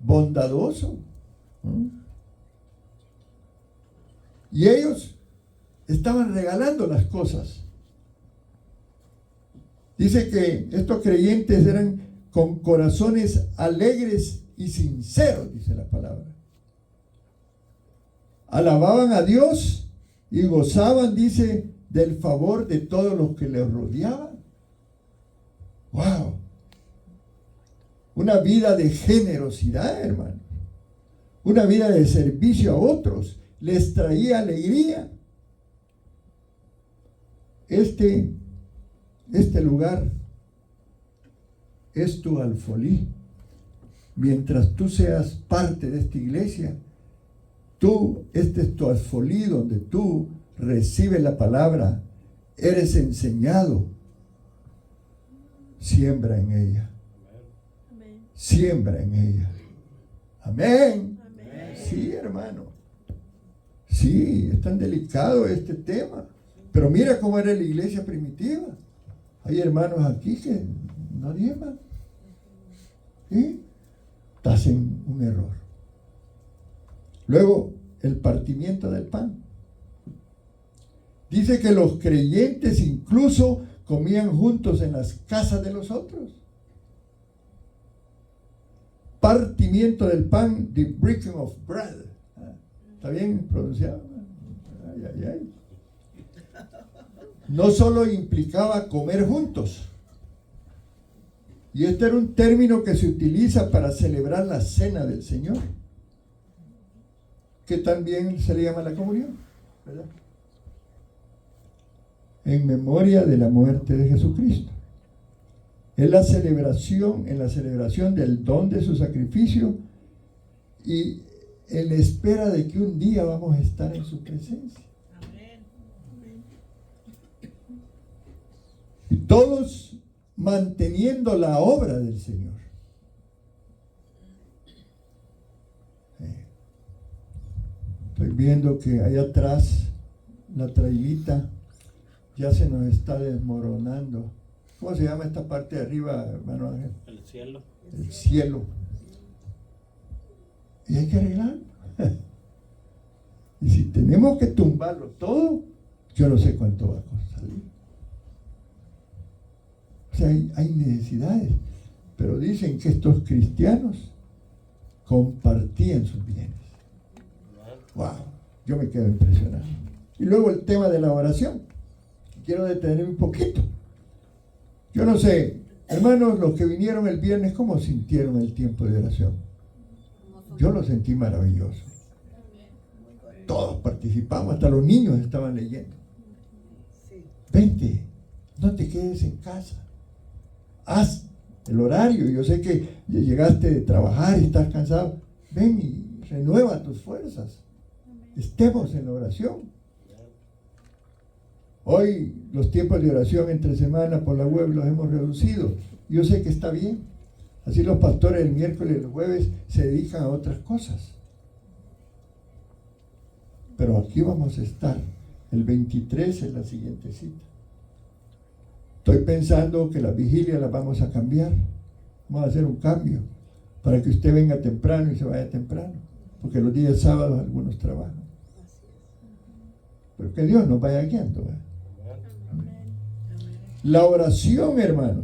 Bondadoso. Y ellos estaban regalando las cosas. Dice que estos creyentes eran con corazones alegres y sinceros, dice la palabra. Alababan a Dios y gozaban, dice, del favor de todos los que les rodeaban. ¡Wow! Una vida de generosidad, hermano. Una vida de servicio a otros. Les traía alegría. Este lugar es tu alfolí. Mientras tú seas parte de esta iglesia, este es tu alfolí donde tú recibes la palabra, eres enseñado. Siembra en ella. Amén. Siembra en ella. Amén. Amén. Sí, hermano. Sí, es tan delicado este tema. Pero mira cómo era la iglesia primitiva. Hay hermanos aquí que no diezman. ¿Sí? Hacen un error. Luego, el partimiento del pan. Dice que los creyentes incluso comían juntos en las casas de los otros. Partimiento del pan, the breaking of bread. ¿Está bien pronunciado? Ay, ay, ay. No solo implicaba comer juntos. Y este era un término que se utiliza para celebrar la cena del Señor, que también se le llama la comunión, ¿verdad? En memoria de la muerte de Jesucristo. Es la celebración, en la celebración del don de su sacrificio y en la espera de que un día vamos a estar en su presencia. Amén. Y todos manteniendo la obra del Señor. Estoy viendo que allá atrás la trailita ya se nos está desmoronando. ¿Cómo se llama esta parte de arriba, hermano Ángel? El cielo. El cielo. Y hay que arreglarlo. Y si tenemos que tumbarlo todo, yo no sé cuánto va a salir. O sea, hay necesidades. Pero dicen que estos cristianos compartían sus bienes. Wow, yo me quedo impresionado. Y luego el tema de la oración. Quiero detenerme un poquito. Yo no sé, hermanos, los que vinieron el viernes, ¿cómo sintieron el tiempo de oración? Yo lo sentí maravilloso. Todos participamos, hasta los niños estaban leyendo. Vente, no te quedes en casa. Haz el horario. Yo sé que llegaste de trabajar y estás cansado. Ven y renueva tus fuerzas. Estemos en la oración. Hoy los tiempos de oración entre semana por la web los hemos reducido. Yo sé que está bien. Así los pastores el miércoles y el jueves se dedican a otras cosas. Pero aquí vamos a estar. El 23 es la siguiente cita. Estoy pensando que las vigilias las vamos a cambiar. Vamos a hacer un cambio para que usted venga temprano y se vaya temprano. Porque los días sábados algunos trabajan. Pero que Dios nos vaya guiando, ¿verdad? La oración, hermanos,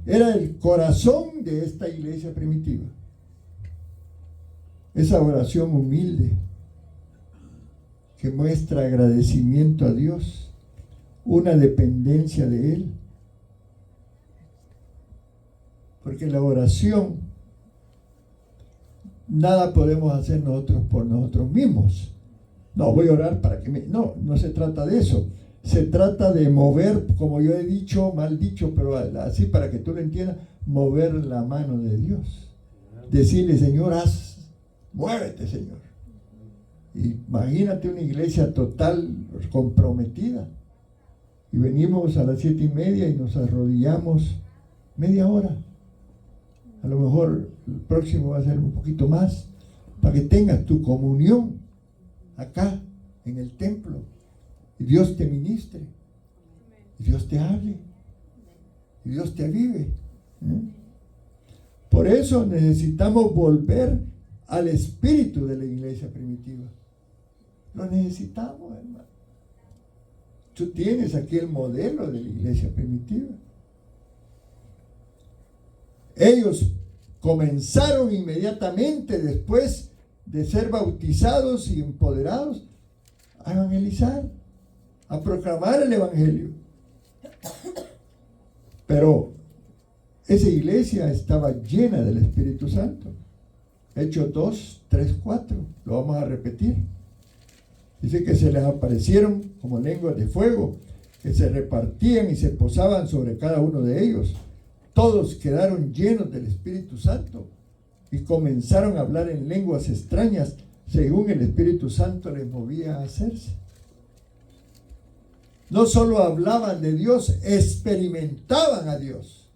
era el corazón de esta iglesia primitiva. Esa oración humilde que muestra agradecimiento a Dios, una dependencia de Él. Porque la oración, nada podemos hacer nosotros por nosotros mismos. No, voy a orar para que me... No se trata de eso. se trata de mover, como yo he dicho, mal dicho, pero así para que tú lo entiendas, mover la mano de Dios. Decirle, Señor, muévete, Señor. Imagínate una iglesia total comprometida. Y venimos a las 7:30 y nos arrodillamos media hora. A lo mejor el próximo va a ser un poquito más, para que tengas tu comunión acá en el templo y Dios te ministre y Dios te hable y Dios te avive. Por eso necesitamos volver al espíritu de la iglesia primitiva. Lo necesitamos, hermano. Tú tienes aquí el modelo de la iglesia primitiva. Ellos comenzaron inmediatamente después de ser bautizados y empoderados a evangelizar, a proclamar el evangelio. Pero esa iglesia estaba llena del Espíritu Santo. Hechos 2, 3, 4. Lo vamos a repetir. Dice que se les aparecieron como lenguas de fuego, que se repartían y se posaban sobre cada uno de ellos. Todos quedaron llenos del Espíritu Santo y comenzaron a hablar en lenguas extrañas según el Espíritu Santo les movía a hacerse. No solo hablaban de Dios, experimentaban a Dios.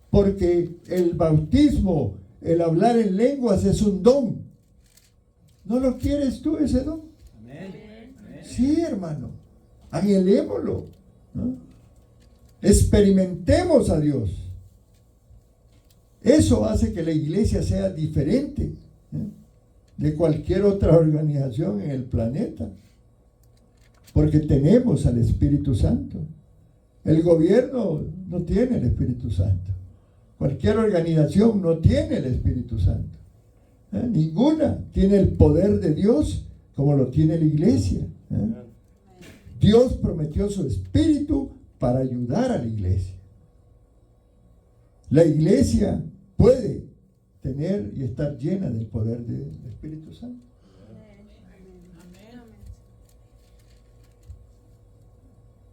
Porque el bautismo, el hablar en lenguas es un don. ¿No lo quieres tú ese don? Sí, hermano. Anhelémoslo, ¿no? Experimentemos a Dios. Eso hace que la iglesia sea diferente de cualquier otra organización en el planeta. Porque tenemos al Espíritu Santo. El gobierno no tiene el Espíritu Santo. Cualquier organización no tiene el Espíritu Santo. Ninguna tiene el poder de Dios como lo tiene la iglesia. Dios prometió su Espíritu para ayudar a la iglesia. La iglesia puede tener y estar llena del poder del Espíritu Santo.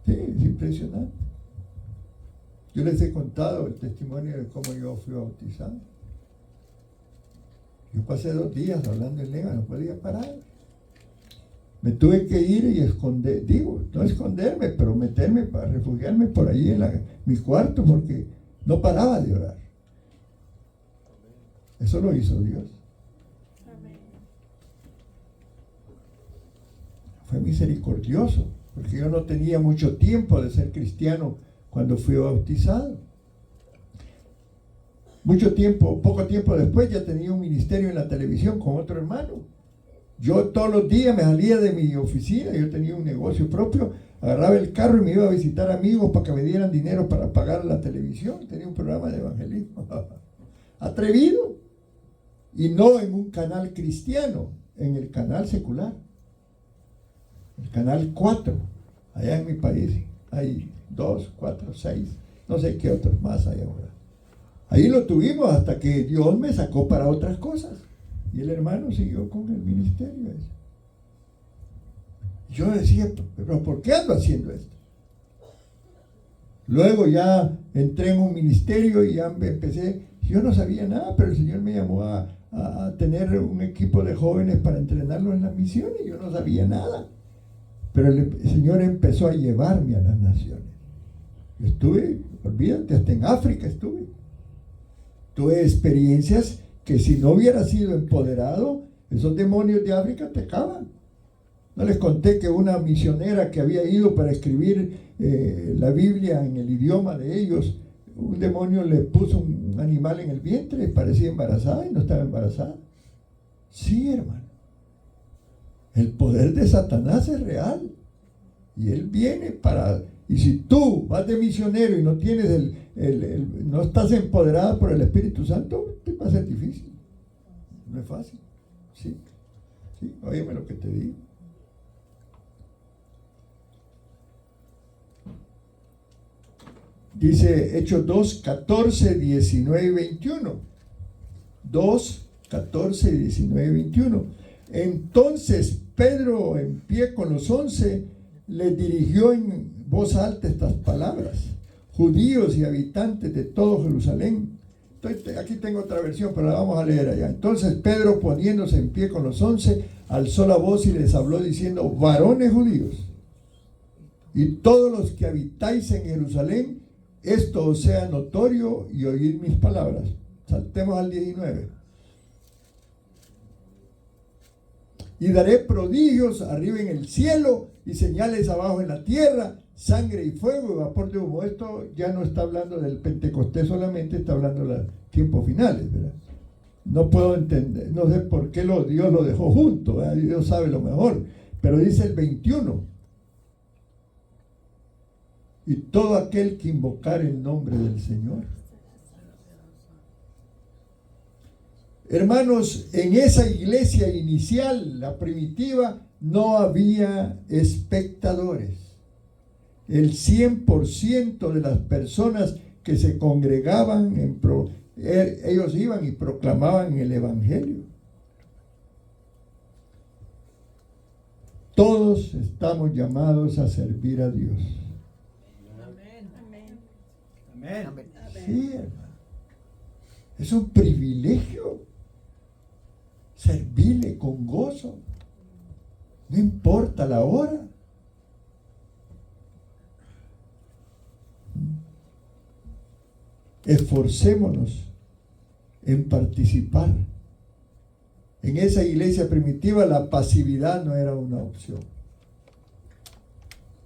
Sí, es impresionante. Yo les he contado el testimonio de cómo yo fui bautizado. Yo pasé 2 días hablando en lengua, no podía parar. Me tuve que ir y esconder, no esconderme, pero meterme para refugiarme por ahí en mi cuarto porque no paraba de orar. Eso lo hizo Dios. Fue misericordioso, porque yo no tenía mucho tiempo de ser cristiano cuando fui bautizado. Poco tiempo después ya tenía un ministerio en la televisión con otro hermano. Yo todos los días me salía de mi oficina, yo tenía un negocio propio, agarraba el carro y me iba a visitar amigos para que me dieran dinero para pagar la televisión. Tenía un programa de evangelismo. Atrevido. Y no en un canal cristiano, en el canal secular. El canal 4, allá en mi país. Hay 2, 4, 6, no sé qué otros más hay ahora. Ahí lo tuvimos hasta que Dios me sacó para otras cosas. Y el hermano siguió con el ministerio ese. Yo decía, pero ¿por qué ando haciendo esto? Luego ya entré en un ministerio y ya empecé. Yo no sabía nada, pero el Señor me llamó a tener un equipo de jóvenes para entrenarlos en las misiones. Yo no sabía nada. Pero el Señor empezó a llevarme a las naciones. Yo estuve, olvídate, hasta en África estuve. Tuve experiencias que si no hubiera sido empoderado, esos demonios de África te acaban. No les conté que una misionera que había ido para escribir la Biblia en el idioma de ellos, un demonio le puso un animal en el vientre, parecía embarazada y no estaba embarazada. Sí, hermano. El poder de Satanás es real. Y él viene para... Y si tú vas de misionero y no tienes no estás empoderado por el Espíritu Santo, te va a ser difícil. No es fácil. Sí, óyeme lo que te digo. Dice Hechos 2, 14, 19 y 21. 2, 14, 19 y 21. Entonces Pedro, en pie con los 11, les dirigió en voz alta estas palabras: judíos y habitantes de todo Jerusalén. Aquí tengo otra versión, pero la vamos a leer allá. Entonces Pedro, poniéndose en pie con los 11, alzó la voz y les habló diciendo: varones judíos y todos los que habitáis en Jerusalén, esto os sea notorio y oíd mis palabras. Saltemos al 19. Y daré prodigios arriba en el cielo y señales abajo en la tierra, sangre y fuego y vapor de humo. Esto ya no está hablando del Pentecostés solamente, está hablando de los tiempos finales, ¿verdad? No puedo entender, no sé por qué Dios lo dejó junto, ¿verdad? Dios sabe lo mejor, pero dice el 21: y todo aquel que invocar el nombre del Señor. Hermanos, en esa iglesia inicial, la primitiva, no había espectadores. El 100% de las personas que se congregaban, ellos iban y proclamaban el Evangelio. Todos estamos llamados a servir a Dios. Amén. Amén. Sí, hermano. Es un privilegio servirle con gozo. No importa la hora. Esforcémonos en participar. En esa iglesia primitiva la pasividad no era una opción.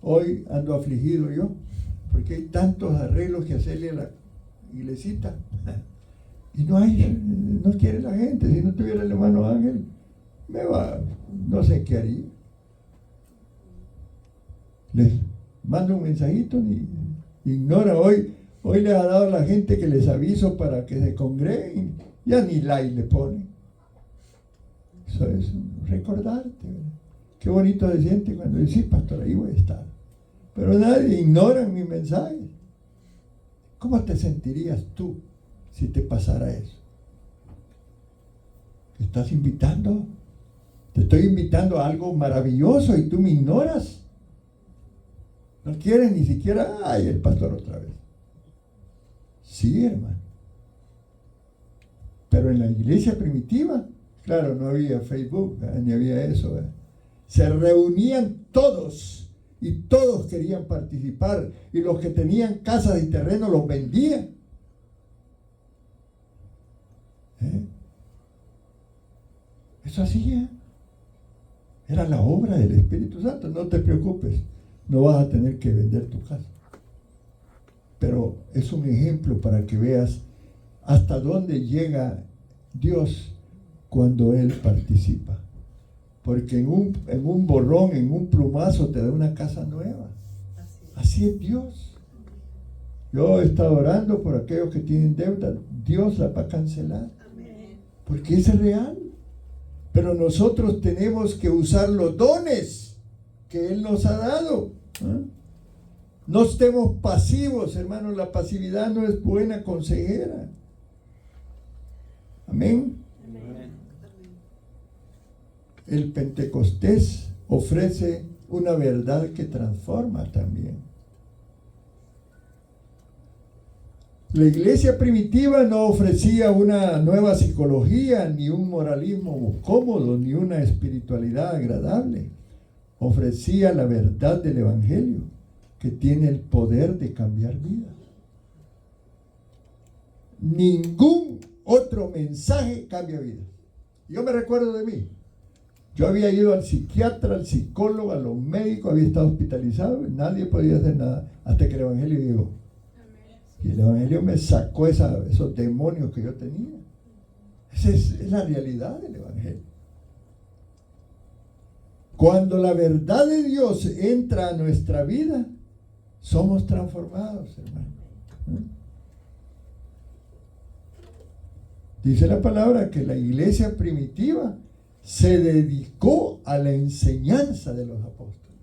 Hoy ando afligido yo, porque hay tantos arreglos que hacerle a la iglesita. Y no quiere la gente. Si no tuviera el hermano Ángel, no sé qué haría. Les mando un mensajito, ni ignora. Hoy les ha dado a la gente que les aviso para que se congreguen, ya ni like le ponen. Eso es recordarte, ¿verdad? Qué bonito se siente cuando dice: sí, pastor, ahí voy a estar. Pero nadie ignora mi mensaje. ¿Cómo te sentirías tú si te pasara eso? ¿Te estás invitando? Te estoy invitando a algo maravilloso y tú me ignoras. No quieres ni siquiera: ay, el pastor otra vez. Sí, hermano. Pero en la iglesia primitiva, claro, no había Facebook, ni había eso. Se reunían todos y todos querían participar, y los que tenían casas y terreno los vendían. Eso hacía. Era la obra del Espíritu Santo. No te preocupes, no vas a tener que vender tu casa. Pero es un ejemplo para que veas hasta dónde llega Dios cuando Él participa. Porque en un borrón, en un plumazo, te da una casa nueva. Así es Dios. Yo he estado orando por aquellos que tienen deuda. Dios la va a cancelar. Porque es real. Pero nosotros tenemos que usar los dones que Él nos ha dado. No estemos pasivos, hermanos. La pasividad no es buena consejera. Amén. El Pentecostés ofrece una verdad que transforma también. La iglesia primitiva no ofrecía una nueva psicología, ni un moralismo cómodo, ni una espiritualidad agradable. Ofrecía la verdad del Evangelio, que tiene el poder de cambiar vidas. Ningún otro mensaje cambia vidas. Yo me recuerdo de mí. Yo había ido al psiquiatra, al psicólogo, a los médicos, había estado hospitalizado, y nadie podía hacer nada hasta que el Evangelio llegó. Y el Evangelio me sacó esos demonios que yo tenía. Esa es la realidad del Evangelio. Cuando la verdad de Dios entra a nuestra vida, somos transformados, hermano. Dice la palabra que la iglesia primitiva se dedicó a la enseñanza de los apóstoles.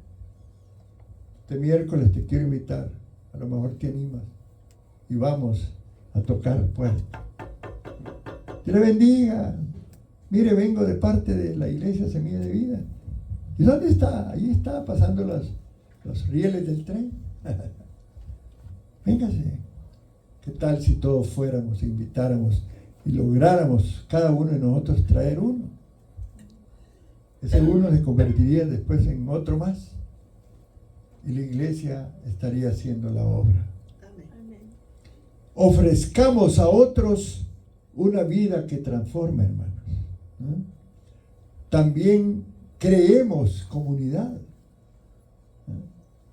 Este miércoles te quiero invitar, a lo mejor te animas, y vamos a tocar puertas. Dios le bendiga. Mire, vengo de parte de la iglesia Semilla de Vida. ¿Y dónde está? Ahí está pasando los rieles del tren. Véngase. ¿Qué tal si todos fuéramos, invitáramos y lográramos cada uno de nosotros traer uno? Ese uno se convertiría después en otro más y la iglesia estaría haciendo la obra. Ofrezcamos a otros una vida que transforma, hermanos. ¿No? También creemos comunidad. ¿No?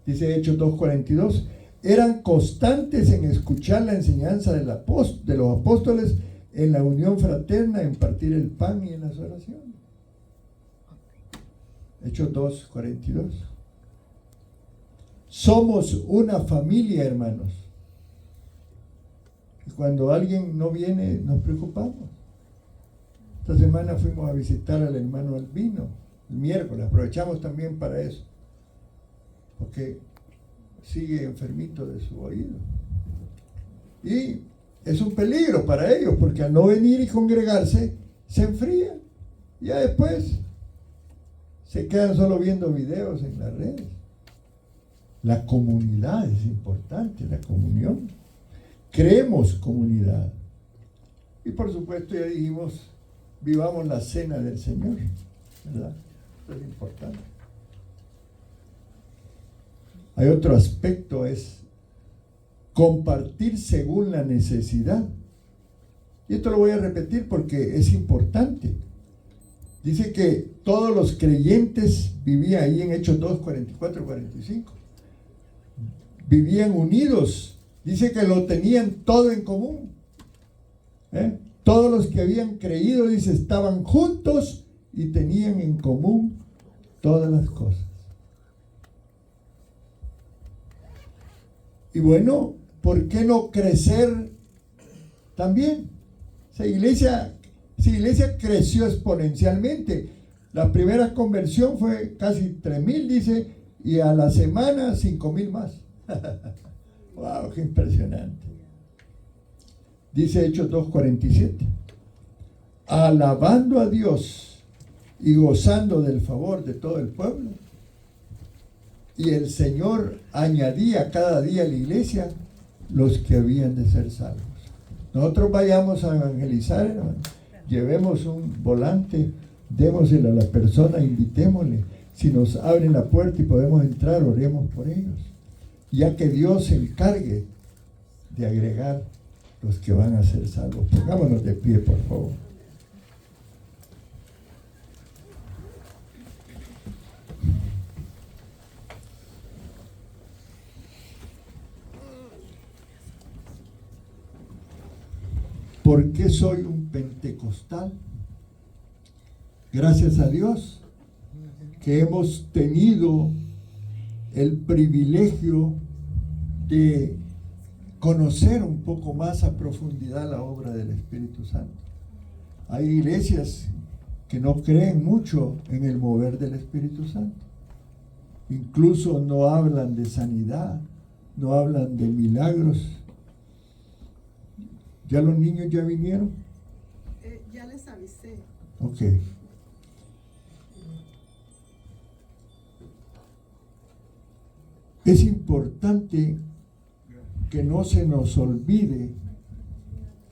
Dice Hechos 2:42, eran constantes en escuchar la enseñanza de los apóstoles, en la unión fraterna, en partir el pan y en las oraciones. Hechos 2:42. Somos una familia, hermanos. Y cuando alguien no viene, nos preocupamos. Esta semana fuimos a visitar al hermano Albino, el miércoles. Aprovechamos también para eso, porque sigue enfermito de su oído. Y es un peligro para ellos, porque al no venir y congregarse, se enfrían. Ya después se quedan solo viendo videos en las redes. La comunidad es importante, la comunión. Creemos comunidad. Y por supuesto ya dijimos, vivamos la cena del Señor, ¿verdad? Eso es importante. Hay otro aspecto, es compartir según la necesidad. Y esto lo voy a repetir porque es importante. Dice que todos los creyentes vivían ahí en Hechos 2, 44, 45. Vivían unidos. Dice que lo tenían todo en común. Todos los que habían creído, dice, estaban juntos y tenían en común todas las cosas. Y bueno, ¿por qué no crecer también? Esa iglesia creció exponencialmente. La primera conversión fue casi 3,000, dice, y a la semana 5,000 más. ¡Wow! ¡Qué impresionante! Dice Hechos 2:47. Alabando a Dios y gozando del favor de todo el pueblo. Y el Señor añadía cada día a la iglesia los que habían de ser salvos. Nosotros vayamos a evangelizar, hermano. Llevemos un volante, démoselo a la persona, invitémosle. Si nos abren la puerta y podemos entrar, oremos por ellos. Ya que Dios se encargue de agregar los que van a ser salvos. Pongámonos de pie, por favor. ¿Por qué soy un pentecostal? Gracias a Dios que hemos tenido el privilegio de conocer un poco más a profundidad la obra del Espíritu Santo. Hay iglesias que no creen mucho en el mover del Espíritu Santo. Incluso no hablan de sanidad, no hablan de milagros. ¿Ya los niños ya vinieron? Ya les avisé. Ok. Es importante que no se nos olvide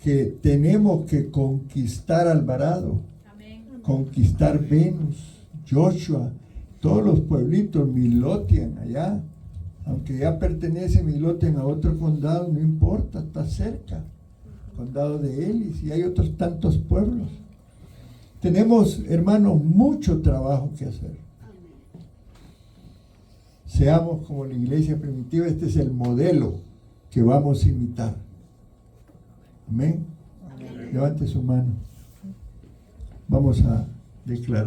que tenemos que conquistar Alvarado, conquistar Venus, Joshua, todos los pueblitos, Midlothian allá, aunque ya pertenece Midlothian a otro condado, no importa, está cerca, condado de Ellis, y hay otros tantos pueblos. Tenemos, hermanos, mucho trabajo que hacer. Seamos como la iglesia primitiva, este es el modelo que vamos a imitar. Amén. Levante su mano. Vamos a declarar.